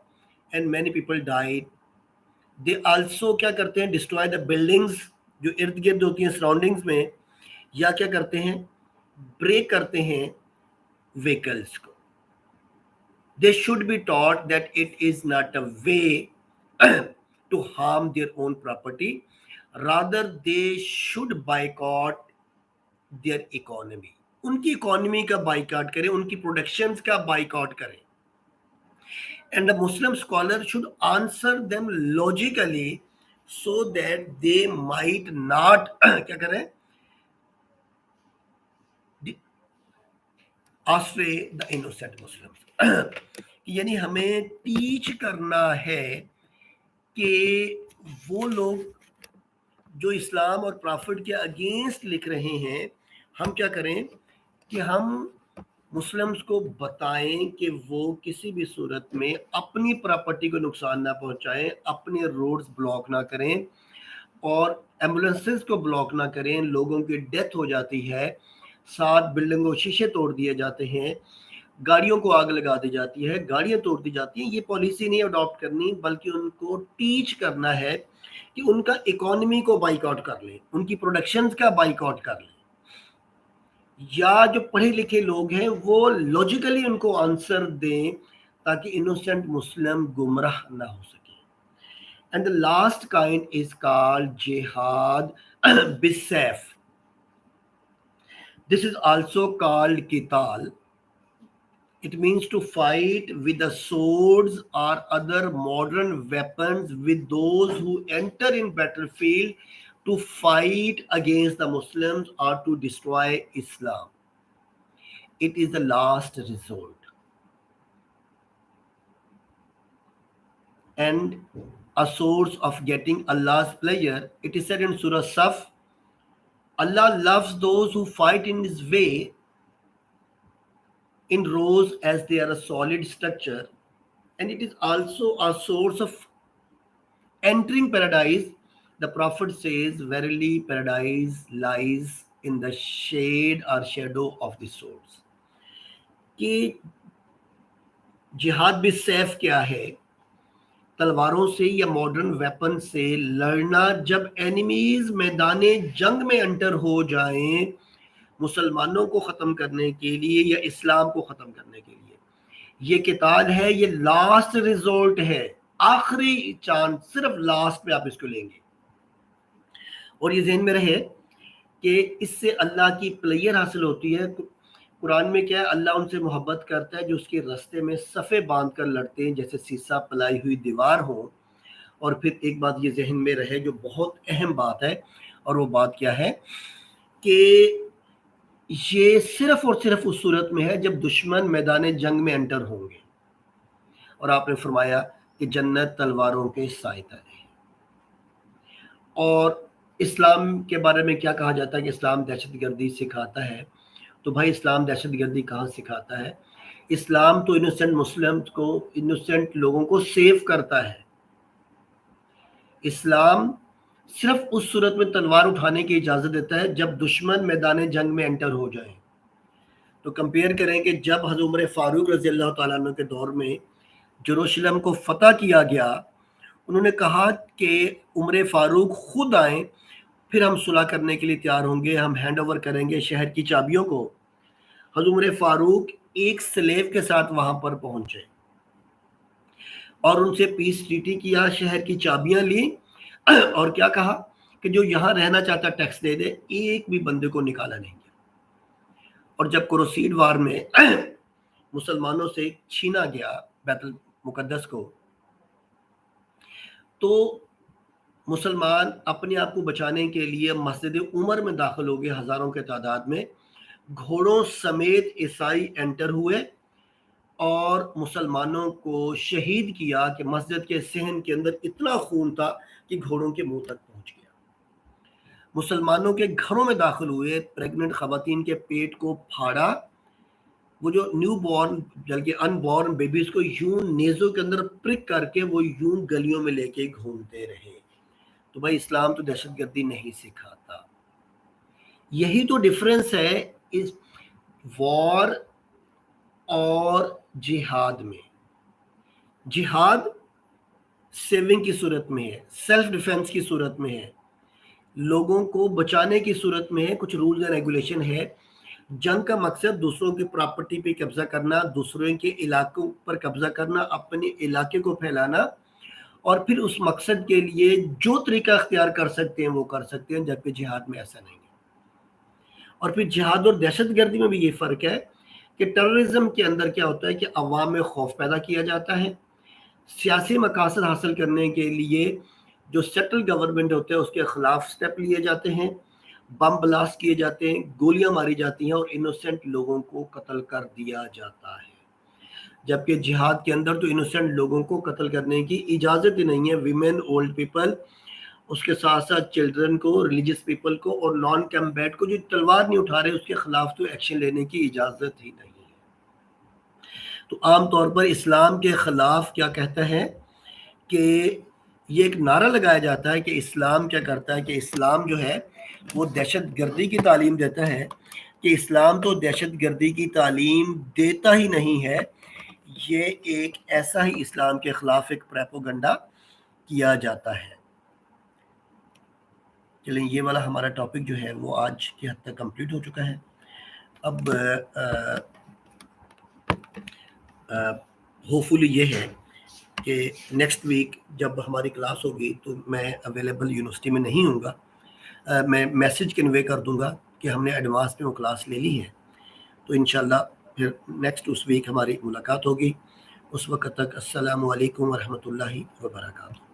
and many people died. They also کیا کرتے ہیں destroy the buildings جو ارد گرد ہوتی ہیں سراؤنڈنگز میں، یا کیا کرتے ہیں بریک کرتے ہیں ویکلز کو. They should be taught that it is not a way to harm their own property. Rather they should boycott their economy. ان کی اکانومی کا بائیکاٹ کریں، ان کی پروڈکشنز کا بائیکاٹ کریں. And the Muslim scholar should answer them logically so that they might not کیا کریں astray the innocent Muslims. یعنی ہمیں ٹیچ کرنا ہے کہ وہ لوگ جو اسلام اور پرافٹ کے اگینسٹ لکھ رہے ہیں، ہم کیا کریں کہ ہم مسلمز کو بتائیں کہ وہ کسی بھی صورت میں اپنی پراپرٹی کو نقصان نہ پہنچائیں، اپنے روڈز بلاک نہ کریں اور ایمبولنسز کو بلاک نہ کریں. لوگوں کی ڈیتھ ہو جاتی ہے، 7 بلڈنگوں شیشے توڑ دیے جاتے ہیں، گاڑیوں کو آگ لگا دی جاتی ہے، گاڑیاں توڑ دی جاتی ہیں. یہ پالیسی نہیں اڈاپٹ کرنی، بلکہ ان کو ٹیچ کرنا ہے کہ ان کا اکانومی کو بائیک آؤٹ کر لیں، ان کی پروڈکشنز کا بائیک آؤٹ کر لیں. یا جو پڑھے لکھے لوگ ہیں وہ لاجیکلی ان کو آنسر دیں تاکہ انوسنٹ مسلم گمراہ نہ ہو سکے. And the last kind is called jihad بالسیف. This is also called qital. It means to fight with the swords or other modern weapons with those who enter in battlefield to fight against the Muslims or to destroy Islam. It is the last resort and a source of getting Allah's pleasure. It is said in Surah Saf, Allah loves those who fight in His way in rows as they are a solid structure, and it is also a source of entering paradise. The Prophet says, verily paradise lies in the shade or shadow of the swords. کہ جہاد بالسیف کیا ہے؟ تلواروں سے یا ماڈرن ویپن سے لڑنا جب اینیمیز میدان جنگ میں انٹر ہو جائیں مسلمانوں کو ختم کرنے کے لیے یا اسلام کو ختم کرنے کے لیے. یہ قتال ہے، یہ لاسٹ ریزورٹ ہے، آخری چانس، صرف لاسٹ میں آپ اس کو لیں گے. اور یہ ذہن میں رہے کہ اس سے اللہ کی پلیئر حاصل ہوتی ہے. قرآن میں کیا ہے، اللہ ان سے محبت کرتا ہے جو اس کے راستے میں صفے باندھ کر لڑتے ہیں جیسے سیسا پلائی ہوئی دیوار ہو. اور پھر ایک بات یہ ذہن میں رہے جو بہت اہم بات ہے، اور وہ بات کیا ہے کہ یہ صرف اور صرف اس صورت میں ہے جب دشمن میدان جنگ میں انٹر ہوں گے. اور آپ نے فرمایا کہ جنت تلواروں کے سائے تلے ہے. اور اسلام کے بارے میں کیا کہا جاتا ہے کہ اسلام دہشت گردی سکھاتا ہے. تو بھائی اسلام دہشت گردی کہاں سکھاتا ہے؟ اسلام تو انوسینٹ مسلم کو، انوسینٹ لوگوں کو سیو کرتا ہے. اسلام صرف اس صورت میں تلوار اٹھانے کی اجازت دیتا ہے جب دشمن میدان جنگ میں انٹر ہو جائیں. تو کمپیئر کریں کہ جب حضرت عمر فاروق رضی اللہ تعالیٰ عنہ کے دور میں یروشلم کو فتح کیا گیا، انہوں نے کہا کہ عمر فاروق خود آئیں، پھر ہم صلح کرنے کے لیے تیار ہوں گے، ہم ہینڈ اوور کریں گے شہر کی چابیوں کو. حضرت عمر فاروق ایک سلیو کے ساتھ وہاں پر پہنچے اور ان سے پیس ٹریٹی کیا، شہر کی چابیاں لی اور کیا کہا کہ جو یہاں رہنا چاہتا ٹیکس دے دے، ایک بھی بندے کو نکالا نہیں گیا. اور جب کروسیڈ وار میں مسلمانوں سے چھینا گیا بیت المقدس کو، تو مسلمان اپنے آپ کو بچانے کے لیے مسجد عمر میں داخل ہو گئے ہزاروں کے تعداد میں، گھوڑوں سمیت عیسائی انٹر ہوئے اور مسلمانوں کو شہید کیا کہ مسجد کے صحن کے اندر اتنا خون تھا کہ گھوڑوں کے منہ تک پہنچ گیا. مسلمانوں کے گھروں میں داخل ہوئے، پریگننٹ خواتین کے پیٹ کو پھاڑا، وہ جو نیو بورن بلکہ ان بورن بیبیز کو یوں نیزوں کے اندر پرک کر کے وہ یوں گلیوں میں لے کے گھومتے رہے. تو بھائی اسلام تو دہشت گردی نہیں سکھاتا. یہی تو ڈفرنس ہے اس وار اور جہاد میں. جہاد سیونگ کی صورت میں ہے، سیلف ڈیفenس کی صورت میں ہے، لوگوں کو بچانے کی صورت میں ہے، کچھ رولز اینڈ ریگولیشن ہے. جنگ کا مقصد دوسروں کی پراپرٹی پہ قبضہ کرنا، دوسروں کے علاقوں پر قبضہ کرنا، اپنے علاقے کو پھیلانا، اور پھر اس مقصد کے لیے جو طریقہ اختیار کر سکتے ہیں وہ کر سکتے ہیں، جبکہ جہاد میں ایسا نہیں ہے. اور پھر جہاد اور دہشت گردی میں بھی یہ فرق ہے کہ ٹیررزم کے اندر کیا ہوتا ہے کہ عوام میں خوف پیدا کیا جاتا ہے، سیاسی مقاصد حاصل کرنے کے لیے جو سیٹل گورنمنٹ ہوتے ہیں اس کے خلاف سٹیپ لیے جاتے ہیں، بم بلاسٹ کیے جاتے ہیں، گولیاں ماری جاتی ہیں اور انوسینٹ لوگوں کو قتل کر دیا جاتا ہے. جبکہ جہاد کے اندر تو انوسینٹ لوگوں کو قتل کرنے کی اجازت ہی نہیں ہے. ویمن، اولڈ پیپل، اس کے ساتھ ساتھ چلڈرن کو، ریلیجس پیپل کو اور نان کمبیٹ کو جو تلوار نہیں اٹھا رہے اس کے خلاف تو ایکشن لینے کی اجازت ہی نہیں ہے. تو عام طور پر اسلام کے خلاف کیا کہتا ہے کہ یہ ایک نعرہ لگایا جاتا ہے کہ اسلام کیا کرتا ہے کہ اسلام جو ہے وہ دہشت گردی کی تعلیم دیتا ہے، کہ اسلام تو دہشت گردی کی تعلیم دیتا ہی نہیں ہے، یہ ایک ایسا ہی اسلام کے خلاف ایک پریپوگنڈا کیا جاتا ہے. چلیں یہ والا ہمارا ٹاپک جو ہے وہ آج کی حد تک کمپلیٹ ہو چکا ہے. اب ہوپفلی یہ ہے کہ نیکسٹ ویک جب ہماری کلاس ہوگی تو میں اویلیبل یونیورسٹی میں نہیں ہوں گا، میں میسج کنوے کر دوں گا کہ ہم نے ایڈوانس میں وہ کلاس لے لی ہے. تو انشاءاللہ پھر نیکسٹ اس ویک ہماری ملاقات ہوگی. اس وقت تک السلام علیکم ورحمۃ اللہ وبرکاتہ.